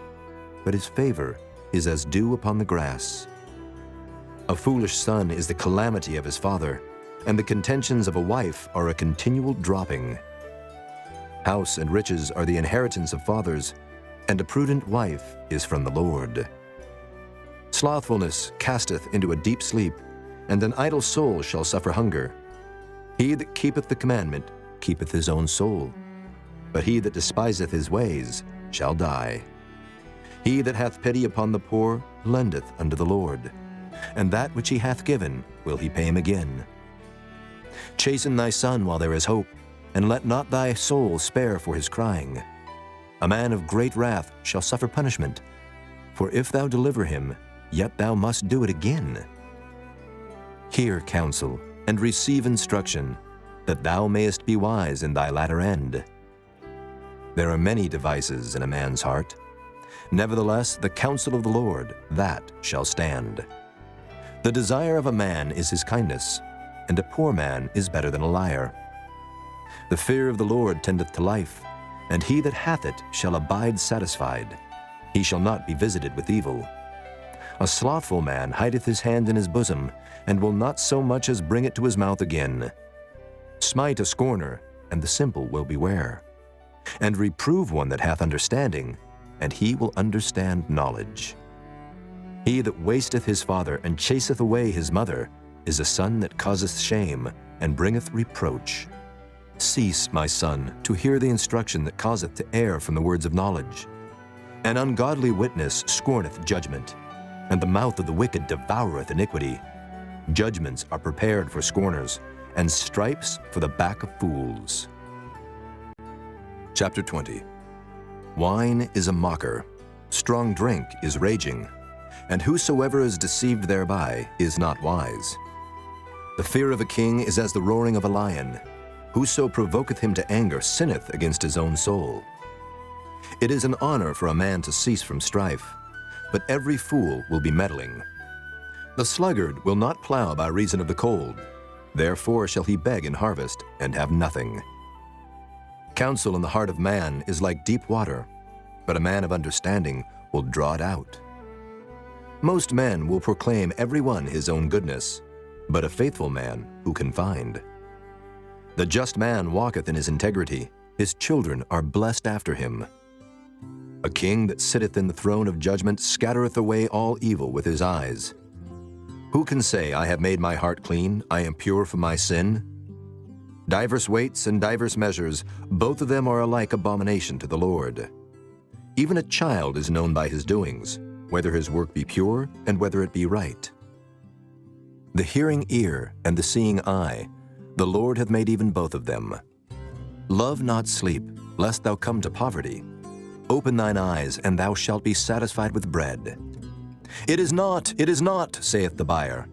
but his favor is as dew upon the grass. A foolish son is the calamity of his father, and the contentions of a wife are a continual dropping. House and riches are the inheritance of fathers, and a prudent wife is from the Lord. Slothfulness casteth into a deep sleep, and an idle soul shall suffer hunger. He that keepeth the commandment keepeth his own soul, but he that despiseth his ways shall die. He that hath pity upon the poor lendeth unto the Lord, and that which he hath given will he pay him again. Chasten thy son while there is hope, and let not thy soul spare for his crying. A man of great wrath shall suffer punishment, for if thou deliver him, yet thou must do it again. Hear counsel, and receive instruction, that thou mayest be wise in thy latter end. There are many devices in a man's heart. Nevertheless, the counsel of the Lord, that shall stand. The desire of a man is his kindness, and a poor man is better than a liar. The fear of the Lord tendeth to life, and he that hath it shall abide satisfied. He shall not be visited with evil. A slothful man hideth his hand in his bosom, and will not so much as bring it to his mouth again. Smite a scorner, and the simple will beware. And reprove one that hath understanding, and he will understand knowledge. He that wasteth his father and chaseth away his mother is a son that causeth shame and bringeth reproach. Cease, my son, to hear the instruction that causeth to err from the words of knowledge. An ungodly witness scorneth judgment, and the mouth of the wicked devoureth iniquity. Judgments are prepared for scorners, and stripes for the back of fools. Chapter 20. Wine is a mocker, strong drink is raging, and whosoever is deceived thereby is not wise. The fear of a king is as the roaring of a lion. Whoso provoketh him to anger sinneth against his own soul. It is an honor for a man to cease from strife, but every fool will be meddling. The sluggard will not plow by reason of the cold, therefore shall he beg in harvest and have nothing. Counsel in the heart of man is like deep water, but a man of understanding will draw it out. Most men will proclaim every one his own goodness, but a faithful man who can find? The just man walketh in his integrity. His children are blessed after him. A king that sitteth in the throne of judgment scattereth away all evil with his eyes. Who can say, I have made my heart clean, I am pure from my sin? Divers weights and divers measures, both of them are alike abomination to the Lord. Even a child is known by his doings, whether his work be pure and whether it be right. The hearing ear and the seeing eye, the Lord hath made even both of them. Love not sleep, lest thou come to poverty. Open thine eyes, and thou shalt be satisfied with bread. It is not, saith the buyer.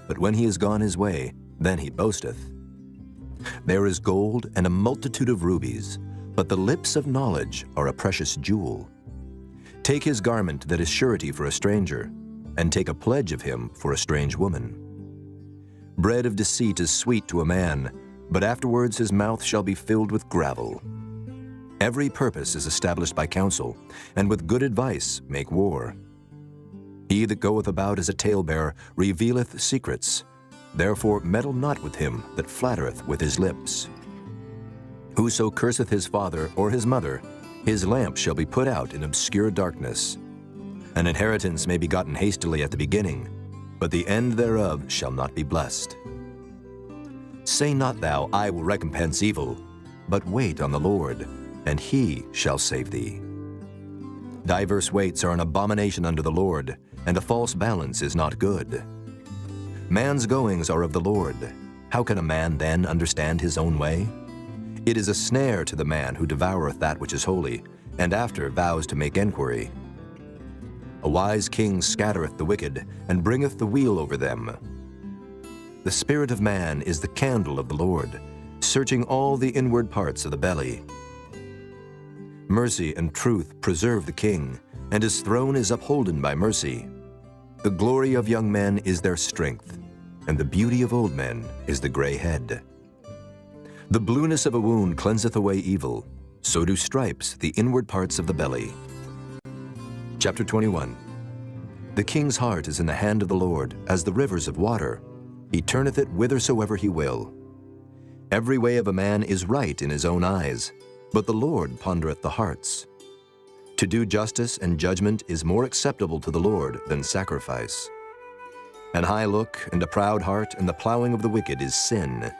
But when he is gone his way, then he boasteth. There is gold and a multitude of rubies, but the lips of knowledge are a precious jewel. Take his garment that is surety for a stranger, and take a pledge of him for a strange woman. Bread of deceit is sweet to a man, but afterwards his mouth shall be filled with gravel. Every purpose is established by counsel, and with good advice make war. He that goeth about as a talebearer revealeth secrets. Therefore meddle not with him that flattereth with his lips. Whoso curseth his father or his mother, his lamp shall be put out in obscure darkness. An inheritance may be gotten hastily at the beginning, but the end thereof shall not be blessed. Say not thou, I will recompense evil, but wait on the Lord, and he shall save thee. Diverse weights are an abomination unto the Lord, and a false balance is not good. Man's goings are of the Lord. How can a man then understand his own way? It is a snare to the man who devoureth that which is holy, and after vows to make enquiry. A wise king scattereth the wicked, and bringeth the weal over them. The spirit of man is the candle of the Lord, searching all the inward parts of the belly. Mercy and truth preserve the king, and his throne is upholden by mercy. The glory of young men is their strength, and the beauty of old men is the gray head. The blueness of a wound cleanseth away evil, so do stripes the inward parts of the belly. Chapter 21. The king's heart is in the hand of the Lord, as the rivers of water. He turneth it whithersoever he will. Every way of a man is right in his own eyes, but the Lord pondereth the hearts. To do justice and judgment is more acceptable to the Lord than sacrifice. An high look and a proud heart and the plowing of the wicked is sin.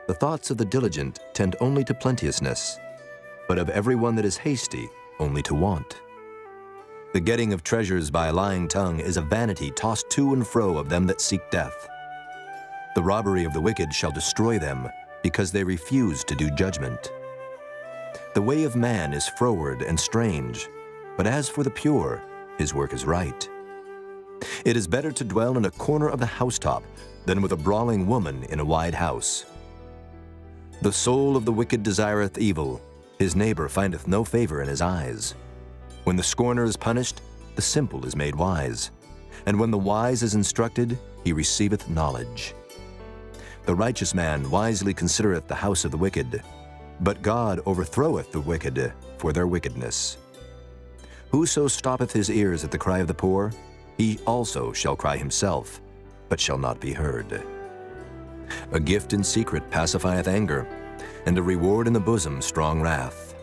The thoughts of the diligent tend only to plenteousness, but of every one that is hasty only to want. The getting of treasures by a lying tongue is a vanity tossed to and fro of them that seek death. The robbery of the wicked shall destroy them, because they refuse to do judgment. The way of man is froward and strange, but as for the pure, his work is right. It is better to dwell in a corner of the housetop than with a brawling woman in a wide house. The soul of the wicked desireth evil, his neighbor findeth no favor in his eyes. When the scorner is punished, the simple is made wise, and when the wise is instructed, he receiveth knowledge. The righteous man wisely considereth the house of the wicked, but God overthroweth the wicked for their wickedness. Whoso stoppeth his ears at the cry of the poor, he also shall cry himself, but shall not be heard. A gift in secret pacifieth anger, and a reward in the bosom strong wrath.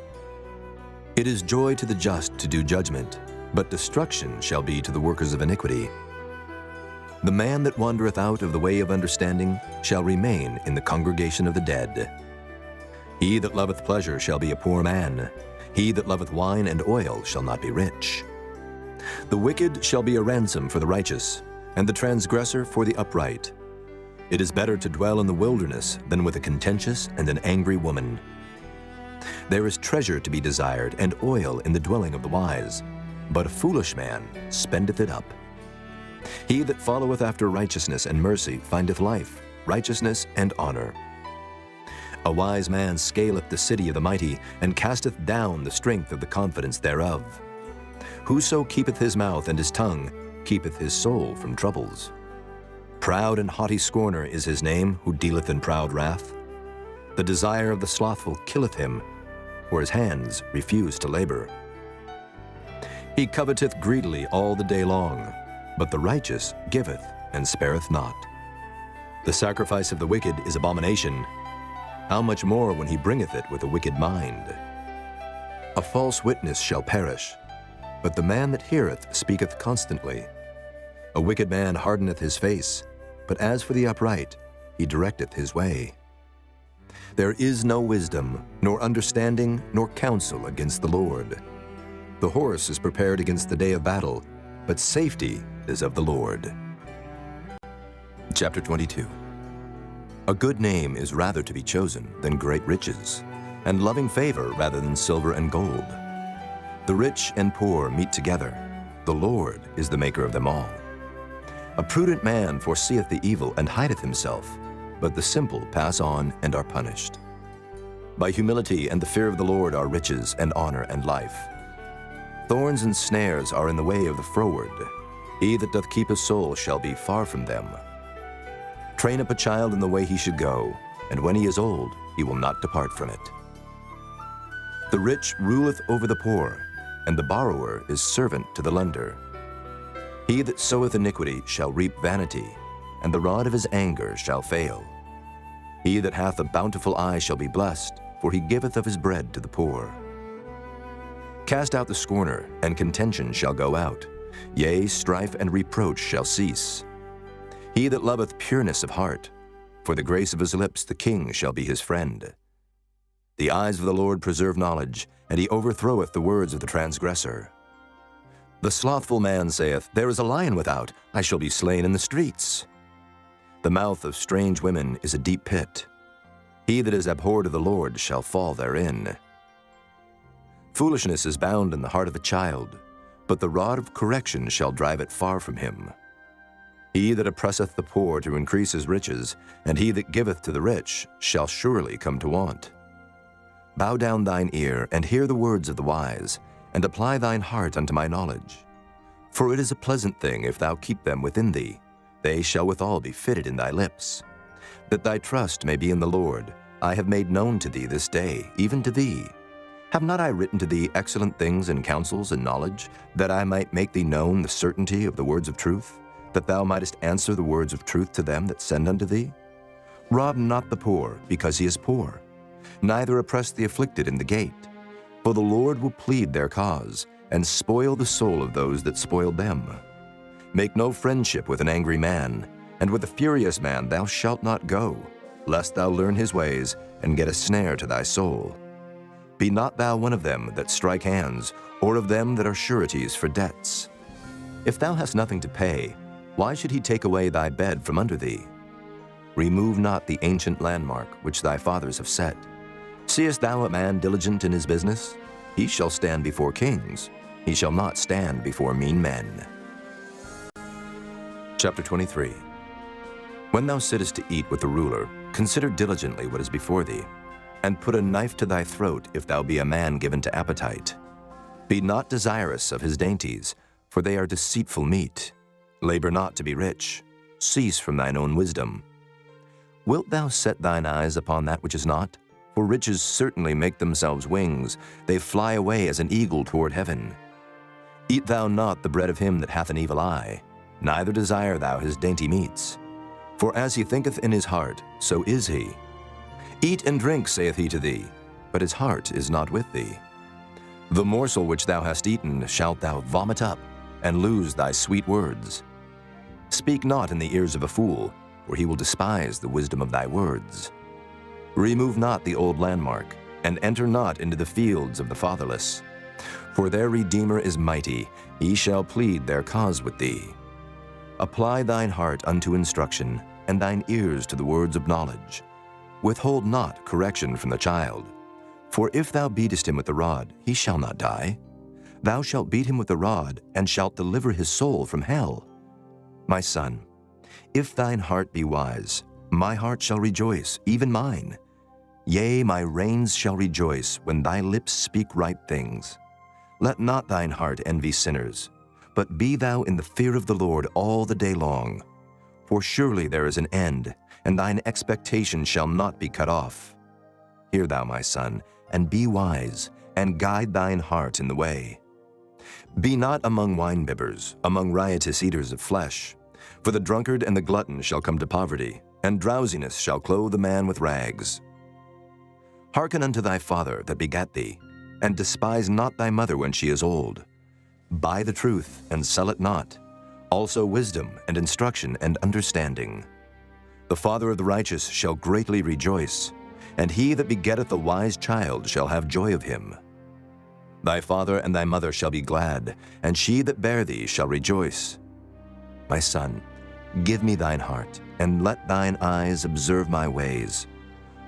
It is joy to the just to do judgment, but destruction shall be to the workers of iniquity. The man that wandereth out of the way of understanding shall remain in the congregation of the dead. He that loveth pleasure shall be a poor man. He that loveth wine and oil shall not be rich. The wicked shall be a ransom for the righteous, and the transgressor for the upright. It is better to dwell in the wilderness than with a contentious and an angry woman. There is treasure to be desired, and oil in the dwelling of the wise, but a foolish man spendeth it up. He that followeth after righteousness and mercy findeth life, righteousness, and honor. A wise man scaleth the city of the mighty, and casteth down the strength of the confidence thereof. Whoso keepeth his mouth and his tongue keepeth his soul from troubles. Proud and haughty scorner is his name, who dealeth in proud wrath. The desire of the slothful killeth him, for his hands refuse to labor. He coveteth greedily all the day long, but the righteous giveth and spareth not. The sacrifice of the wicked is abomination. How much more when he bringeth it with a wicked mind? A false witness shall perish, but the man that heareth speaketh constantly. A wicked man hardeneth his face, but as for the upright, he directeth his way. There is no wisdom, nor understanding, nor counsel against the Lord. The horse is prepared against the day of battle, but safety is of the Lord. Chapter 22. A good name is rather to be chosen than great riches, and loving favor rather than silver and gold. The rich and poor meet together. The Lord is the maker of them all. A prudent man foreseeth the evil and hideth himself, but the simple pass on and are punished. By humility and the fear of the Lord are riches and honor and life. Thorns and snares are in the way of the froward. He that doth keep his soul shall be far from them. Train up a child in the way he should go, and when he is old, he will not depart from it. The rich ruleth over the poor, and the borrower is servant to the lender. He that soweth iniquity shall reap vanity, and the rod of his anger shall fail. He that hath a bountiful eye shall be blessed, for he giveth of his bread to the poor. Cast out the scorner, and contention shall go out. Yea, strife and reproach shall cease. He that loveth pureness of heart, for the grace of his lips the king shall be his friend. The eyes of the Lord preserve knowledge, and he overthroweth the words of the transgressor. The slothful man saith, There is a lion without, I shall be slain in the streets. The mouth of strange women is a deep pit. He that is abhorred of the Lord shall fall therein. Foolishness is bound in the heart of a child, but the rod of correction shall drive it far from him. He that oppresseth the poor to increase his riches, and he that giveth to the rich, shall surely come to want. Bow down thine ear, and hear the words of the wise, and apply thine heart unto my knowledge. For it is a pleasant thing if thou keep them within thee. They shall withal be fitted in thy lips. That thy trust may be in the Lord, I have made known to thee this day, even to thee. Have not I written to thee excellent things and counsels and knowledge, that I might make thee known the certainty of the words of truth, that thou mightest answer the words of truth to them that send unto thee? Rob not the poor, because he is poor, neither oppress the afflicted in the gate. For the Lord will plead their cause, and spoil the soul of those that spoiled them. Make no friendship with an angry man, and with a furious man thou shalt not go, lest thou learn his ways, and get a snare to thy soul. Be not thou one of them that strike hands, or of them that are sureties for debts. If thou hast nothing to pay, why should he take away thy bed from under thee? Remove not the ancient landmark which thy fathers have set. Seest thou a man diligent in his business? He shall stand before kings. He shall not stand before mean men. Chapter 23. When thou sittest to eat with the ruler, consider diligently what is before thee, and put a knife to thy throat if thou be a man given to appetite. Be not desirous of his dainties, for they are deceitful meat. Labor not to be rich. Cease from thine own wisdom. Wilt thou set thine eyes upon that which is not? For riches certainly make themselves wings. They fly away as an eagle toward heaven. Eat thou not the bread of him that hath an evil eye, neither desire thou his dainty meats. For as he thinketh in his heart, so is he. Eat and drink, saith he to thee, but his heart is not with thee. The morsel which thou hast eaten shalt thou vomit up, and lose thy sweet words. Speak not in the ears of a fool, for he will despise the wisdom of thy words. Remove not the old landmark, and enter not into the fields of the fatherless. For their Redeemer is mighty, he shall plead their cause with thee. Apply thine heart unto instruction, and thine ears to the words of knowledge. Withhold not correction from the child. For if thou beatest him with the rod, he shall not die. Thou shalt beat him with the rod, and shalt deliver his soul from hell. My son, if thine heart be wise, my heart shall rejoice, even mine. Yea, my reins shall rejoice when thy lips speak right things. Let not thine heart envy sinners, but be thou in the fear of the Lord all the day long. For surely there is an end, and thine expectation shall not be cut off. Hear thou, my son, and be wise, and guide thine heart in the way. Be not among winebibbers, among riotous eaters of flesh. For the drunkard and the glutton shall come to poverty, and drowsiness shall clothe the man with rags. Hearken unto thy father that begat thee, and despise not thy mother when she is old. Buy the truth, and sell it not, also wisdom, and instruction, and understanding. The father of the righteous shall greatly rejoice, and he that begetteth a wise child shall have joy of him. Thy father and thy mother shall be glad, and she that bare thee shall rejoice. My son, give me thine heart, and let thine eyes observe my ways.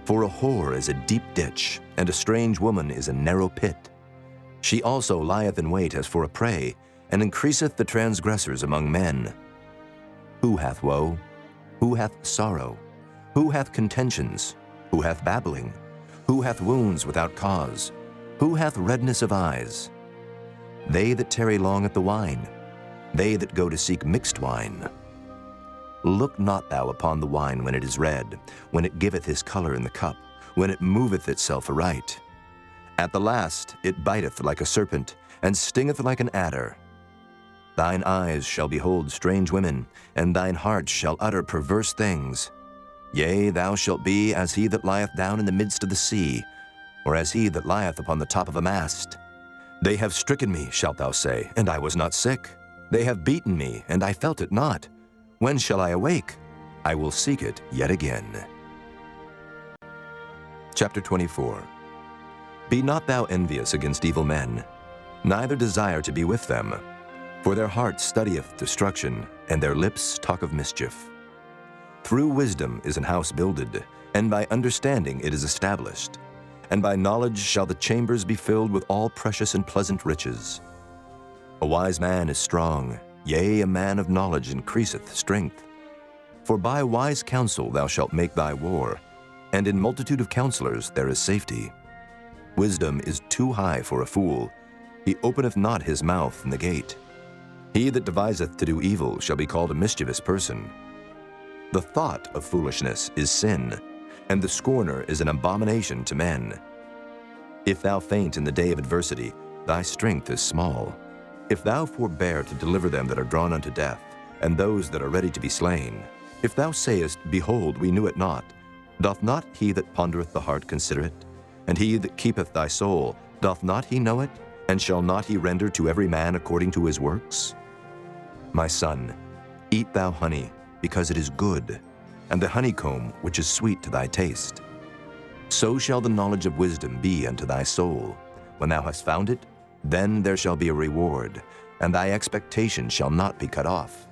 For a whore is a deep ditch, and a strange woman is a narrow pit. She also lieth in wait as for a prey, and increaseth the transgressors among men. Who hath woe? Who hath sorrow? Who hath contentions? Who hath babbling? Who hath wounds without cause? Who hath redness of eyes? They that tarry long at the wine, they that go to seek mixed wine. Look not thou upon the wine when it is red, when it giveth his color in the cup, when it moveth itself aright. At the last it biteth like a serpent, and stingeth like an adder. Thine eyes shall behold strange women, and thine heart shall utter perverse things. Yea, thou shalt be as he that lieth down in the midst of the sea, or as he that lieth upon the top of a mast. They have stricken me, shalt thou say, and I was not sick. They have beaten me, and I felt it not. When shall I awake? I will seek it yet again. Chapter 24. Be not thou envious against evil men, neither desire to be with them. For their heart studieth destruction, and their lips talk of mischief. Through wisdom is an house builded, and by understanding it is established. And by knowledge shall the chambers be filled with all precious and pleasant riches. A wise man is strong, yea, a man of knowledge increaseth strength. For by wise counsel thou shalt make thy war, and in multitude of counselors there is safety. Wisdom is too high for a fool. He openeth not his mouth in the gate. He that deviseth to do evil shall be called a mischievous person. The thought of foolishness is sin, and the scorner is an abomination to men. If thou faint in the day of adversity, thy strength is small. If thou forbear to deliver them that are drawn unto death, and those that are ready to be slain, if thou sayest, Behold, we knew it not, doth not he that pondereth the heart consider it? And he that keepeth thy soul, doth not he know it? And shall not he render to every man according to his works? My son, eat thou honey, because it is good, and the honeycomb which is sweet to thy taste. So shall the knowledge of wisdom be unto thy soul. When thou hast found it, then there shall be a reward, and thy expectation shall not be cut off.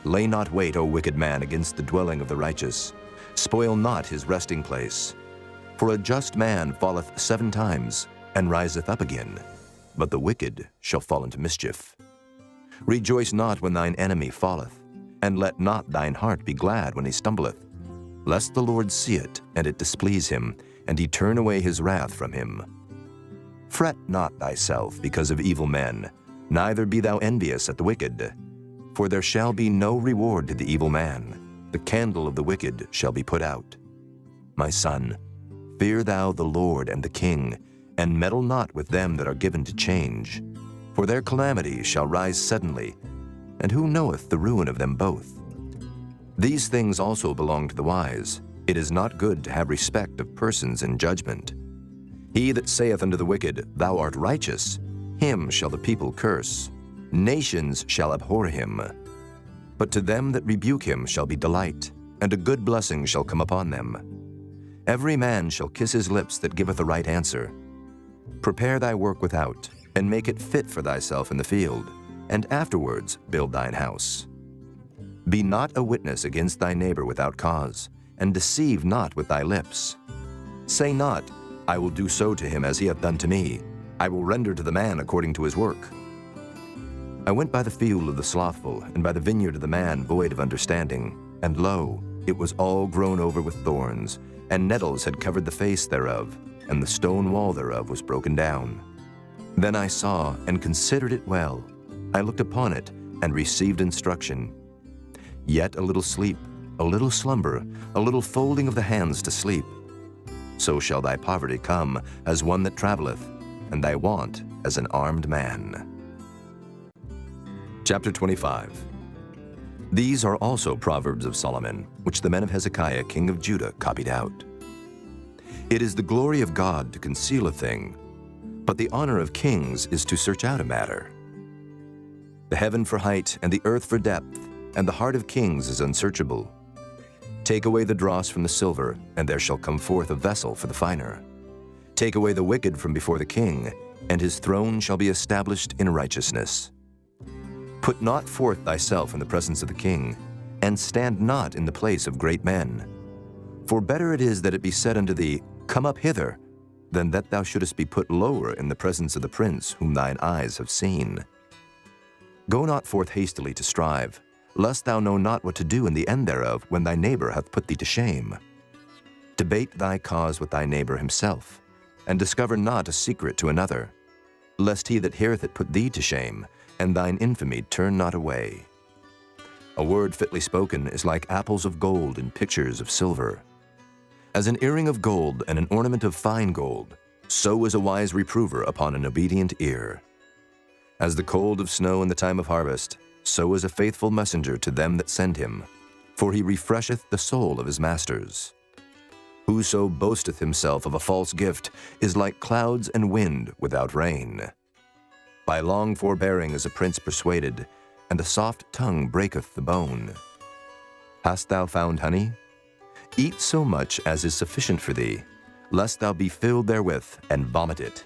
Lay not wait, O wicked man, against the dwelling of the righteous. Spoil not his resting place. For a just man falleth 7 times, and riseth up again, but the wicked shall fall into mischief. Rejoice not when thine enemy falleth, and let not thine heart be glad when he stumbleth, lest the Lord see it, and it displease him, and he turn away his wrath from him. Fret not thyself because of evil men, neither be thou envious at the wicked. For there shall be no reward to the evil man. The candle of the wicked shall be put out. My son, fear thou the Lord and the king, and meddle not with them that are given to change. For their calamity shall rise suddenly, and who knoweth the ruin of them both? These things also belong to the wise. It is not good to have respect of persons in judgment. He that saith unto the wicked, Thou art righteous, him shall the people curse. Nations shall abhor him. But to them that rebuke him shall be delight, and a good blessing shall come upon them. Every man shall kiss his lips that giveth a right answer. Prepare thy work without, and make it fit for thyself in the field, and afterwards build thine house. Be not a witness against thy neighbor without cause, and deceive not with thy lips. Say not, I will do so to him as he hath done to me. I will render to the man according to his work. I went by the field of the slothful, and by the vineyard of the man void of understanding, and lo, it was all grown over with thorns, and nettles had covered the face thereof, and the stone wall thereof was broken down. Then I saw and considered it well. I looked upon it, and received instruction. Yet a little sleep, a little slumber, a little folding of the hands to sleep. So shall thy poverty come as one that travelleth, and thy want as an armed man. Chapter 25. These are also Proverbs of Solomon, which the men of Hezekiah king of Judah copied out. It is the glory of God to conceal a thing, but the honor of kings is to search out a matter. The heaven for height and the earth for depth, and the heart of kings is unsearchable. Take away the dross from the silver, and there shall come forth a vessel for the finer. Take away the wicked from before the king, and his throne shall be established in righteousness. Put not forth thyself in the presence of the king, and stand not in the place of great men. For better it is that it be said unto thee, Come up hither, than that thou shouldest be put lower in the presence of the prince whom thine eyes have seen. Go not forth hastily to strive, lest thou know not what to do in the end thereof when thy neighbor hath put thee to shame. Debate thy cause with thy neighbor himself, and discover not a secret to another, lest he that heareth it put thee to shame, and thine infamy turn not away. A word fitly spoken is like apples of gold in pictures of silver. As an earring of gold and an ornament of fine gold, so is a wise reprover upon an obedient ear. As the cold of snow in the time of harvest, so is a faithful messenger to them that send him, for he refresheth the soul of his masters. Whoso boasteth himself of a false gift is like clouds and wind without rain. By long forbearing is a prince persuaded, and the soft tongue breaketh the bone. Hast thou found honey? Eat so much as is sufficient for thee, lest thou be filled therewith and vomit it.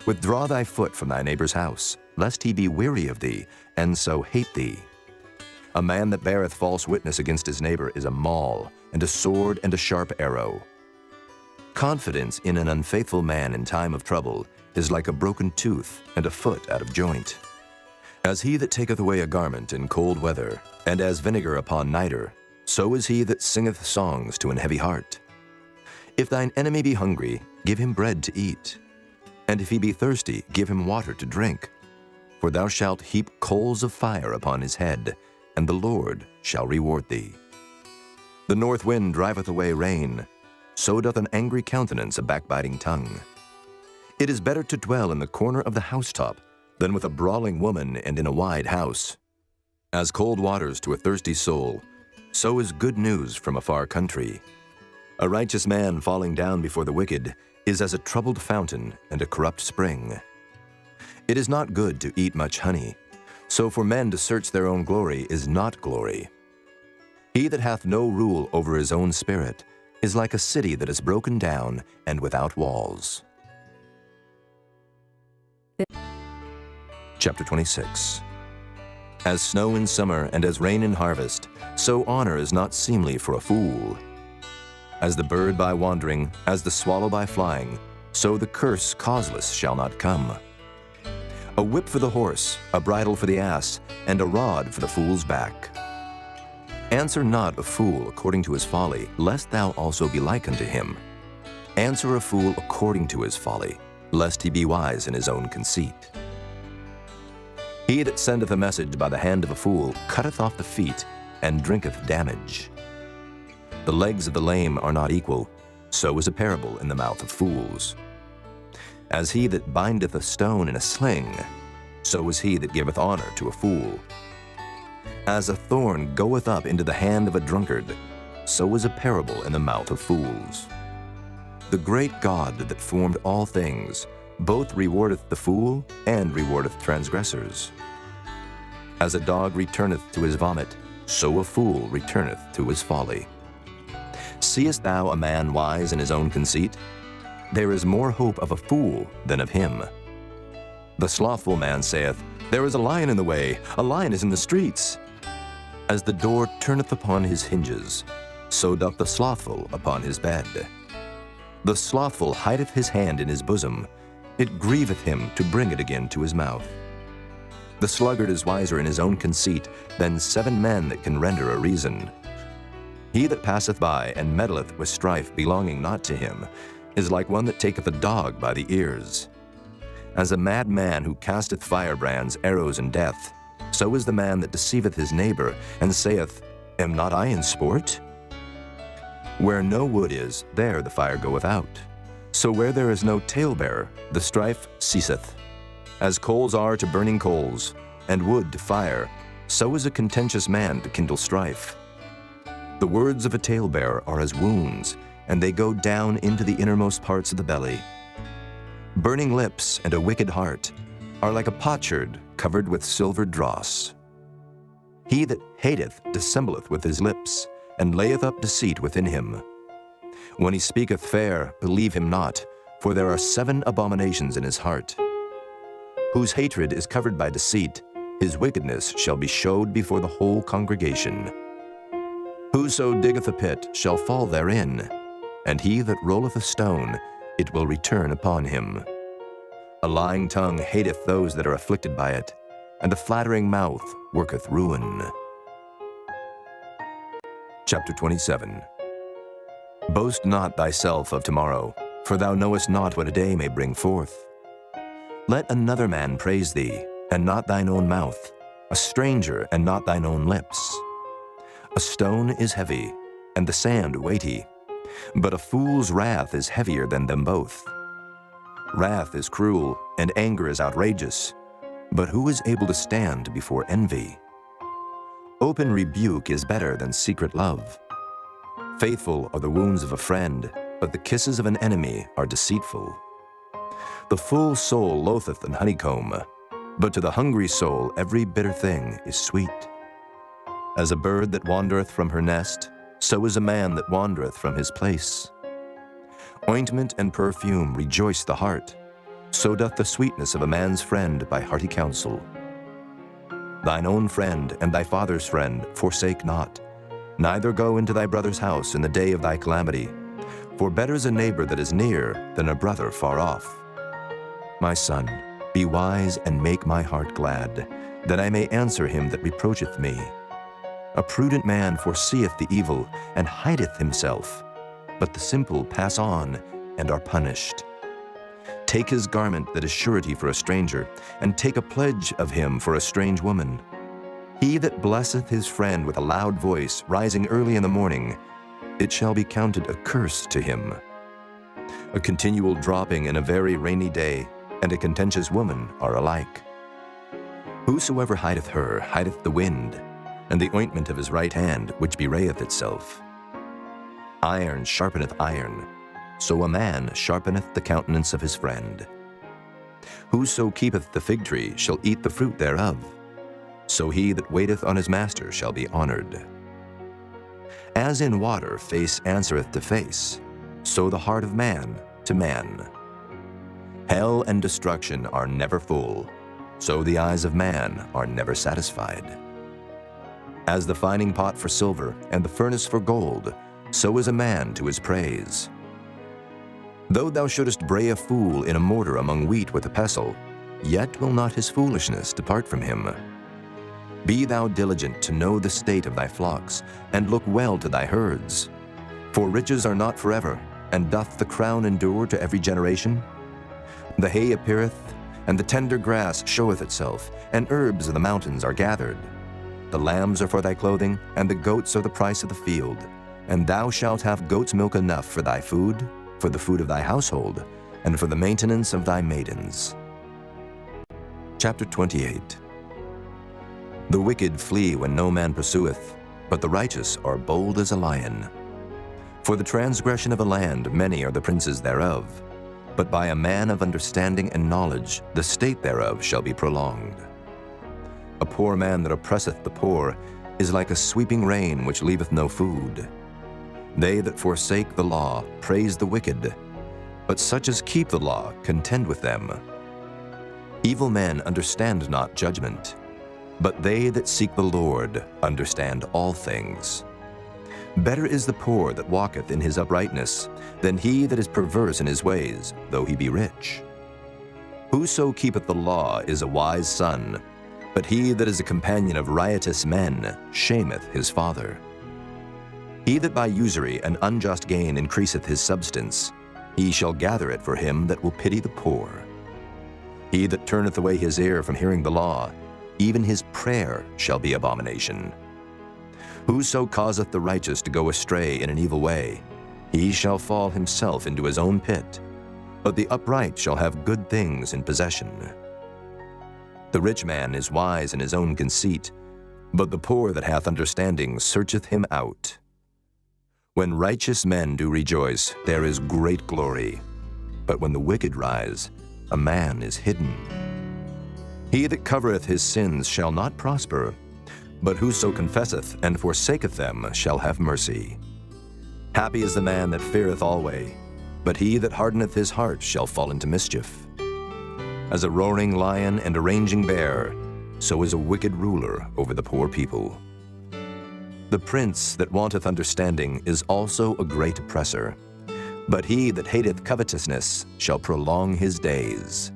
Withdraw thy foot from thy neighbor's house, lest he be weary of thee, and so hate thee. A man that beareth false witness against his neighbor is a maul, and a sword and a sharp arrow. Confidence in an unfaithful man in time of trouble is like a broken tooth and a foot out of joint. As he that taketh away a garment in cold weather, and as vinegar upon nitre, so is he that singeth songs to an heavy heart. If thine enemy be hungry, give him bread to eat. And if he be thirsty, give him water to drink. For thou shalt heap coals of fire upon his head, and the Lord shall reward thee. The north wind driveth away rain, so doth an angry countenance a backbiting tongue. It is better to dwell in the corner of the housetop than with a brawling woman and in a wide house. As cold waters to a thirsty soul, so is good news from a far country. A righteous man falling down before the wicked is as a troubled fountain and a corrupt spring. It is not good to eat much honey, so for men to search their own glory is not glory. He that hath no rule over his own spirit is like a city that is broken down and without walls. Chapter 26. As snow in summer and as rain in harvest, so honor is not seemly for a fool. As the bird by wandering, as the swallow by flying, so the curse causeless shall not come. A whip for the horse, a bridle for the ass, and a rod for the fool's back. Answer not a fool according to his folly, lest thou also be like unto him. Answer a fool according to his folly, lest he be wise in his own conceit. He that sendeth a message by the hand of a fool cutteth off the feet, and drinketh damage. The legs of the lame are not equal, so is a parable in the mouth of fools. As he that bindeth a stone in a sling, so is he that giveth honor to a fool. As a thorn goeth up into the hand of a drunkard, so is a parable in the mouth of fools. The great God that formed all things both rewardeth the fool and rewardeth transgressors. As a dog returneth to his vomit, so a fool returneth to his folly. Seest thou a man wise in his own conceit? There is more hope of a fool than of him. The slothful man saith, There is a lion in the way, a lion is in the streets. As the door turneth upon his hinges, so doth the slothful upon his bed. The slothful hideth his hand in his bosom, it grieveth him to bring it again to his mouth. The sluggard is wiser in his own conceit than 7 men that can render a reason. He that passeth by and meddleth with strife belonging not to him is like one that taketh a dog by the ears. As a mad man who casteth firebrands, arrows, and death, so is the man that deceiveth his neighbor, and saith, Am not I in sport? Where no wood is, there the fire goeth out. So where there is no talebearer, the strife ceaseth. As coals are to burning coals, and wood to fire, so is a contentious man to kindle strife. The words of a talebearer are as wounds, and they go down into the innermost parts of the belly. Burning lips and a wicked heart are like a potsherd covered with silver dross. He that hateth dissembleth with his lips, and layeth up deceit within him. When he speaketh fair, believe him not, for there are 7 abominations in his heart. Whose hatred is covered by deceit, his wickedness shall be showed before the whole congregation. Whoso diggeth a pit shall fall therein, and he that rolleth a stone, it will return upon him. A lying tongue hateth those that are afflicted by it, and a flattering mouth worketh ruin. Chapter 27. Boast not thyself of tomorrow, for thou knowest not what a day may bring forth. Let another man praise thee, and not thine own mouth, a stranger, and not thine own lips. A stone is heavy, and the sand weighty, but a fool's wrath is heavier than them both. Wrath is cruel, and anger is outrageous, but who is able to stand before envy? Open rebuke is better than secret love. Faithful are the wounds of a friend, but the kisses of an enemy are deceitful. The full soul loatheth an honeycomb, but to the hungry soul every bitter thing is sweet. As a bird that wandereth from her nest, so is a man that wandereth from his place. Ointment and perfume rejoice the heart, so doth the sweetness of a man's friend by hearty counsel. Thine own friend and thy father's friend forsake not, neither go into thy brother's house in the day of thy calamity, for better is a neighbor that is near than a brother far off. My son, be wise and make my heart glad, that I may answer him that reproacheth me. A prudent man foreseeth the evil, and hideth himself, but the simple pass on and are punished. Take his garment that is surety for a stranger, and take a pledge of him for a strange woman. He that blesseth his friend with a loud voice, rising early in the morning, it shall be counted a curse to him. A continual dropping in a very rainy day, and a contentious woman are alike. Whosoever hideth her hideth the wind, and the ointment of his right hand, which bewrayeth itself. Iron sharpeneth iron, so a man sharpeneth the countenance of his friend. Whoso keepeth the fig tree shall eat the fruit thereof, so he that waiteth on his master shall be honored. As in water face answereth to face, so the heart of man to man. Hell and destruction are never full, so the eyes of man are never satisfied. As the fining pot for silver and the furnace for gold, so is a man to his praise. Though thou shouldest bray a fool in a mortar among wheat with a pestle, yet will not his foolishness depart from him. Be thou diligent to know the state of thy flocks, and look well to thy herds. For riches are not forever, and doth the crown endure to every generation? The hay appeareth, and the tender grass showeth itself, and herbs of the mountains are gathered. The lambs are for thy clothing, and the goats are the price of the field. And thou shalt have goat's milk enough for thy food, for the food of thy household, and for the maintenance of thy maidens. Chapter 28. The wicked flee when no man pursueth, but the righteous are bold as a lion. For the transgression of a land many are the princes thereof, but by a man of understanding and knowledge the state thereof shall be prolonged. A poor man that oppresseth the poor is like a sweeping rain which leaveth no food. They that forsake the law praise the wicked, but such as keep the law contend with them. Evil men understand not judgment, but they that seek the Lord understand all things. Better is the poor that walketh in his uprightness than he that is perverse in his ways, though he be rich. Whoso keepeth the law is a wise son, but he that is a companion of riotous men shameth his father. He that by usury and unjust gain increaseth his substance, he shall gather it for him that will pity the poor. He that turneth away his ear from hearing the law, even his prayer shall be abomination. Whoso causeth the righteous to go astray in an evil way, he shall fall himself into his own pit, but the upright shall have good things in possession. The rich man is wise in his own conceit, but the poor that hath understanding searcheth him out. When righteous men do rejoice, there is great glory. But when the wicked rise, a man is hidden. He that covereth his sins shall not prosper, but whoso confesseth and forsaketh them shall have mercy. Happy is the man that feareth alway, but he that hardeneth his heart shall fall into mischief. As a roaring lion and a raging bear, so is a wicked ruler over the poor people. The prince that wanteth understanding is also a great oppressor, but he that hateth covetousness shall prolong his days.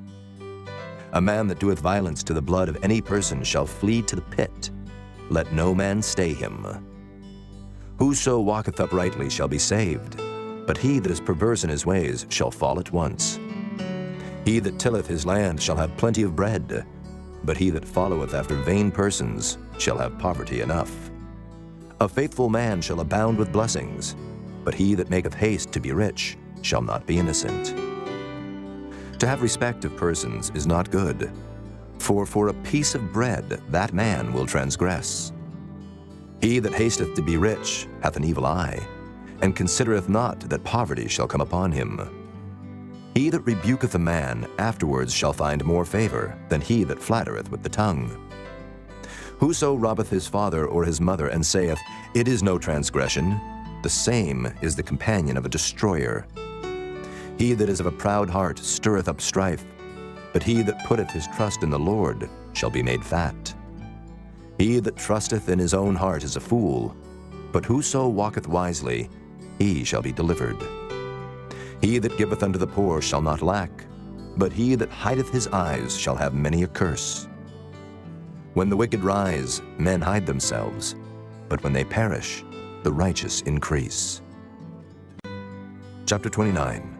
A man that doeth violence to the blood of any person shall flee to the pit. Let no man stay him. Whoso walketh uprightly shall be saved, but he that is perverse in his ways shall fall at once. He that tilleth his land shall have plenty of bread, but he that followeth after vain persons shall have poverty enough. A faithful man shall abound with blessings, but he that maketh haste to be rich shall not be innocent. To have respect of persons is not good, for a piece of bread that man will transgress. He that hasteth to be rich hath an evil eye, and considereth not that poverty shall come upon him. He that rebuketh a man afterwards shall find more favor than he that flattereth with the tongue. Whoso robbeth his father or his mother, and saith, It is no transgression, the same is the companion of a destroyer. He that is of a proud heart stirreth up strife, but he that putteth his trust in the Lord shall be made fat. He that trusteth in his own heart is a fool, but whoso walketh wisely, he shall be delivered. He that giveth unto the poor shall not lack, but he that hideth his eyes shall have many a curse. When the wicked rise, men hide themselves, but when they perish, the righteous increase. Chapter 29.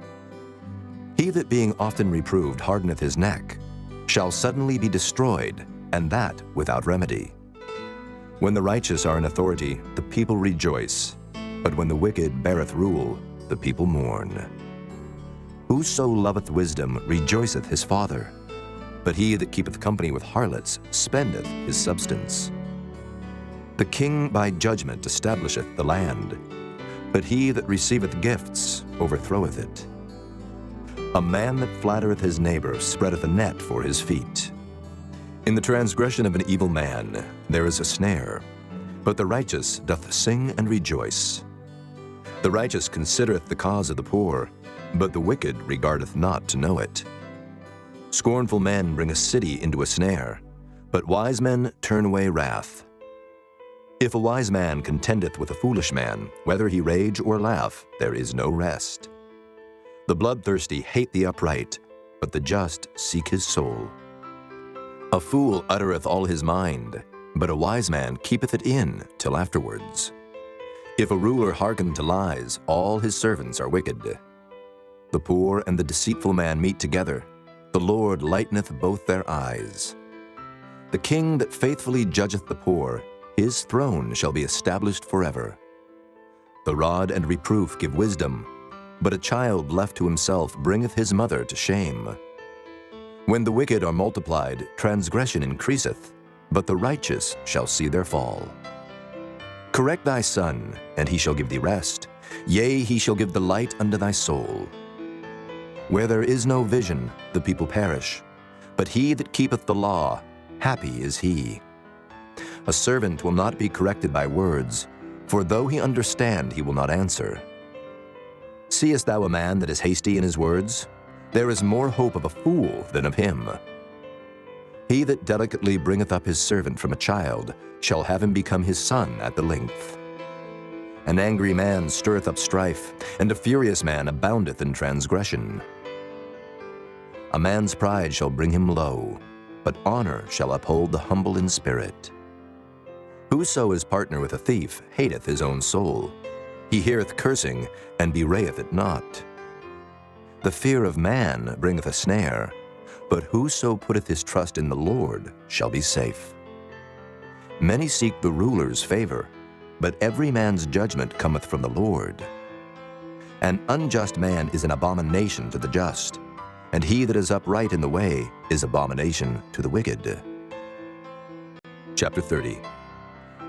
He that being often reproved hardeneth his neck shall suddenly be destroyed, and that without remedy. When the righteous are in authority, the people rejoice, but when the wicked beareth rule, the people mourn. Whoso loveth wisdom rejoiceth his father, but he that keepeth company with harlots spendeth his substance. The king by judgment establisheth the land, but he that receiveth gifts overthroweth it. A man that flattereth his neighbor spreadeth a net for his feet. In the transgression of an evil man there is a snare, but the righteous doth sing and rejoice. The righteous considereth the cause of the poor, but the wicked regardeth not to know it. Scornful men bring a city into a snare, but wise men turn away wrath. If a wise man contendeth with a foolish man, whether he rage or laugh, there is no rest. The bloodthirsty hate the upright, but the just seek his soul. A fool uttereth all his mind, but a wise man keepeth it in till afterwards. If a ruler hearken to lies, all his servants are wicked. The poor and the deceitful man meet together. The Lord lighteneth both their eyes. The king that faithfully judgeth the poor, his throne shall be established forever. The rod and reproof give wisdom, but a child left to himself bringeth his mother to shame. When the wicked are multiplied, transgression increaseth, but the righteous shall see their fall. Correct thy son, and he shall give thee rest. Yea, he shall give the light unto thy soul. Where there is no vision, the people perish, but he that keepeth the law, happy is he. A servant will not be corrected by words, for though he understand, he will not answer. Seest thou a man that is hasty in his words? There is more hope of a fool than of him. He that delicately bringeth up his servant from a child shall have him become his son at the length. An angry man stirreth up strife, and a furious man aboundeth in transgression. A man's pride shall bring him low, but honor shall uphold the humble in spirit. Whoso is partner with a thief hateth his own soul. He heareth cursing, and bewrayeth it not. The fear of man bringeth a snare, but whoso putteth his trust in the Lord shall be safe. Many seek the ruler's favor, but every man's judgment cometh from the Lord. An unjust man is an abomination to the just, and he that is upright in the way is abomination to the wicked. Chapter 30.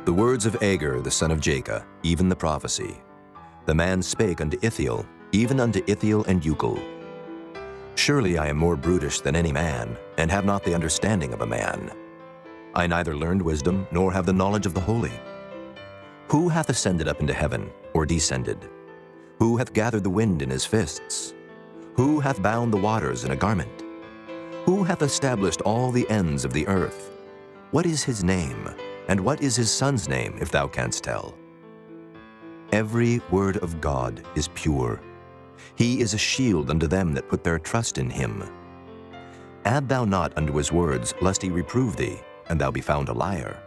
The words of Agur the son of Jacob, even the prophecy. The man spake unto Ithiel, even unto Ithiel and Euchel. Surely I am more brutish than any man, and have not the understanding of a man. I neither learned wisdom, nor have the knowledge of the holy. Who hath ascended up into heaven, or descended? Who hath gathered the wind in his fists? Who hath bound the waters in a garment? Who hath established all the ends of the earth? What is his name, and what is his son's name, if thou canst tell? Every word of God is pure. He is a shield unto them that put their trust in him. Add thou not unto his words, lest he reprove thee, and thou be found a liar.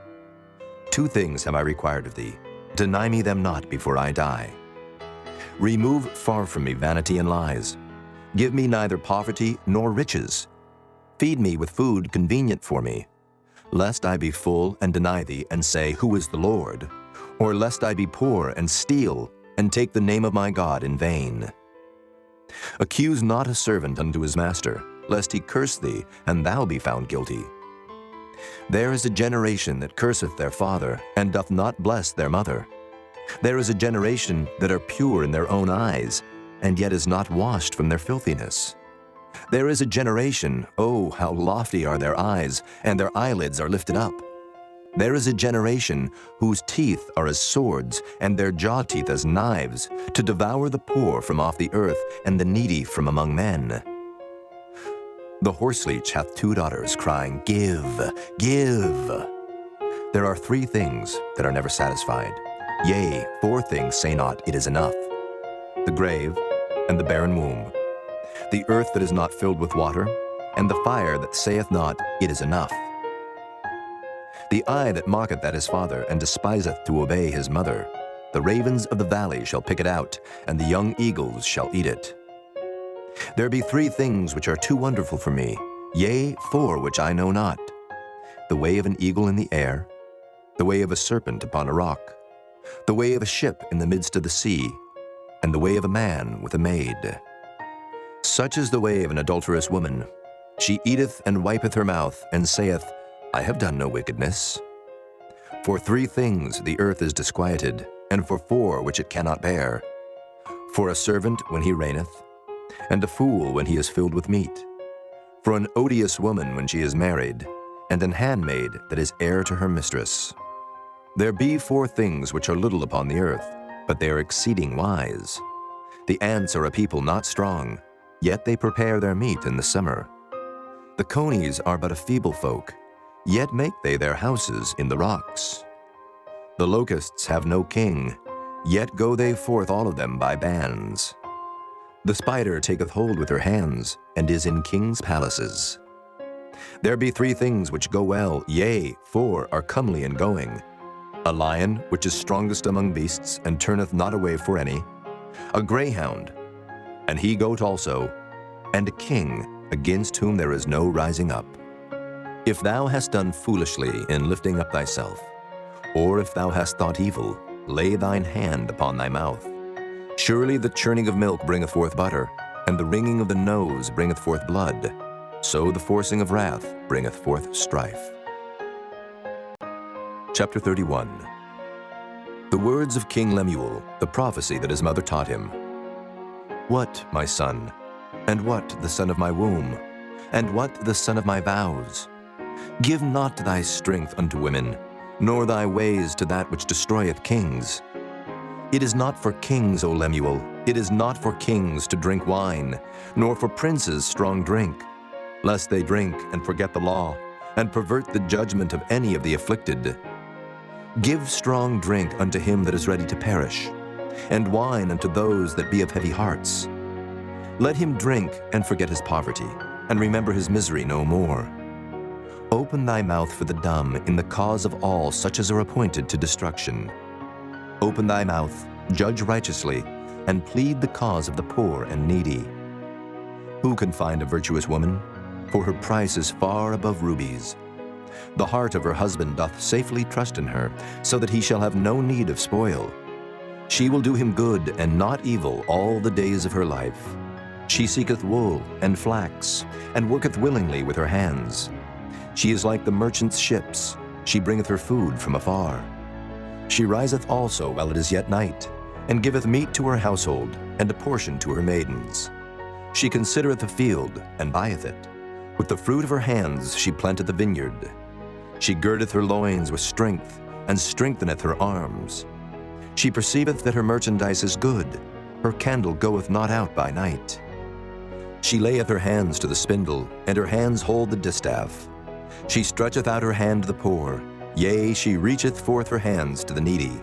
2 things have I required of thee. Deny me them not before I die. Remove far from me vanity and lies. Give me neither poverty nor riches. Feed me with food convenient for me, lest I be full and deny thee, and say, Who is the Lord? Or lest I be poor and steal, and take the name of my God in vain. Accuse not a servant unto his master, lest he curse thee, and thou be found guilty. There is a generation that curseth their father, and doth not bless their mother. There is a generation that are pure in their own eyes, and yet is not washed from their filthiness. There is a generation, oh, how lofty are their eyes, and their eyelids are lifted up. There is a generation whose teeth are as swords, and their jaw teeth as knives, to devour the poor from off the earth, and the needy from among men. The horseleech hath 2 daughters, crying, Give, give. There are 3 things that are never satisfied. Yea, 4 things say not, It is enough. The grave, and the barren womb, the earth that is not filled with water, and the fire that saith not, It is enough. The eye that mocketh at his father, and despiseth to obey his mother, the ravens of the valley shall pick it out, and the young eagles shall eat it. There be 3 things which are too wonderful for me, yea, 4 which I know not. The way of an eagle in the air, the way of a serpent upon a rock, the way of a ship in the midst of the sea, and the way of a man with a maid. Such is the way of an adulterous woman. She eateth and wipeth her mouth, and saith, I have done no wickedness. For 3 things the earth is disquieted, and for 4 which it cannot bear. For a servant when he reigneth, and a fool when he is filled with meat. For an odious woman when she is married, and an handmaid that is heir to her mistress. There be 4 things which are little upon the earth, but they are exceeding wise. The ants are a people not strong, yet they prepare their meat in the summer. The conies are but a feeble folk, yet make they their houses in the rocks. The locusts have no king, yet go they forth all of them by bands. The spider taketh hold with her hands, and is in kings' palaces. There be 3 things which go well, yea, 4 are comely in going. A lion, which is strongest among beasts, and turneth not away for any. A greyhound, and he goat also, and a king, against whom there is no rising up. If thou hast done foolishly in lifting up thyself, or if thou hast thought evil, lay thine hand upon thy mouth. Surely the churning of milk bringeth forth butter, and the wringing of the nose bringeth forth blood. So the forcing of wrath bringeth forth strife. Chapter 31. The words of King Lemuel, the prophecy that his mother taught him. What, my son, and what the son of my womb, and what the son of my vows? Give not thy strength unto women, nor thy ways to that which destroyeth kings. It is not for kings, O Lemuel, it is not for kings to drink wine, nor for princes strong drink, lest they drink and forget the law, and pervert the judgment of any of the afflicted. Give strong drink unto him that is ready to perish, and wine unto those that be of heavy hearts. Let him drink and forget his poverty, and remember his misery no more. Open thy mouth for the dumb in the cause of all such as are appointed to destruction. Open thy mouth, judge righteously, and plead the cause of the poor and needy. Who can find a virtuous woman? For her price is far above rubies. The heart of her husband doth safely trust in her, so that he shall have no need of spoil. She will do him good and not evil all the days of her life. She seeketh wool and flax, and worketh willingly with her hands. She is like the merchant's ships. She bringeth her food from afar. She riseth also while it is yet night, and giveth meat to her household, and a portion to her maidens. She considereth the field, and buyeth it. With the fruit of her hands she planteth the vineyard. She girdeth her loins with strength, and strengtheneth her arms. She perceiveth that her merchandise is good, her candle goeth not out by night. She layeth her hands to the spindle, and her hands hold the distaff. She stretcheth out her hand to the poor, yea, she reacheth forth her hands to the needy.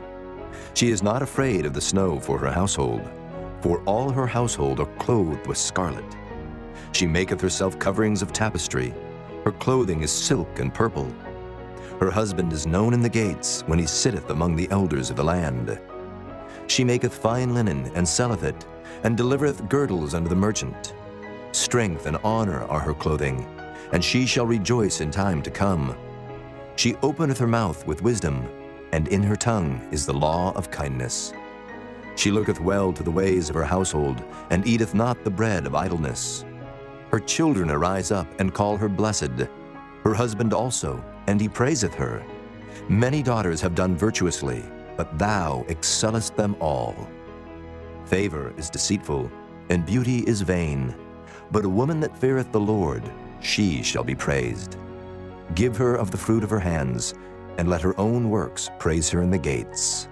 She is not afraid of the snow for her household, for all her household are clothed with scarlet. She maketh herself coverings of tapestry, her clothing is silk and purple. Her husband is known in the gates, when he sitteth among the elders of the land. She maketh fine linen, and selleth it, and delivereth girdles unto the merchant. Strength and honor are her clothing, and she shall rejoice in time to come. She openeth her mouth with wisdom, and in her tongue is the law of kindness. She looketh well to the ways of her household, and eateth not the bread of idleness. Her children arise up, and call her blessed. Her husband also, and he praiseth her. Many daughters have done virtuously, but thou excellest them all. Favor is deceitful, and beauty is vain, but a woman that feareth the Lord, she shall be praised. Give her of the fruit of her hands, and let her own works praise her in the gates.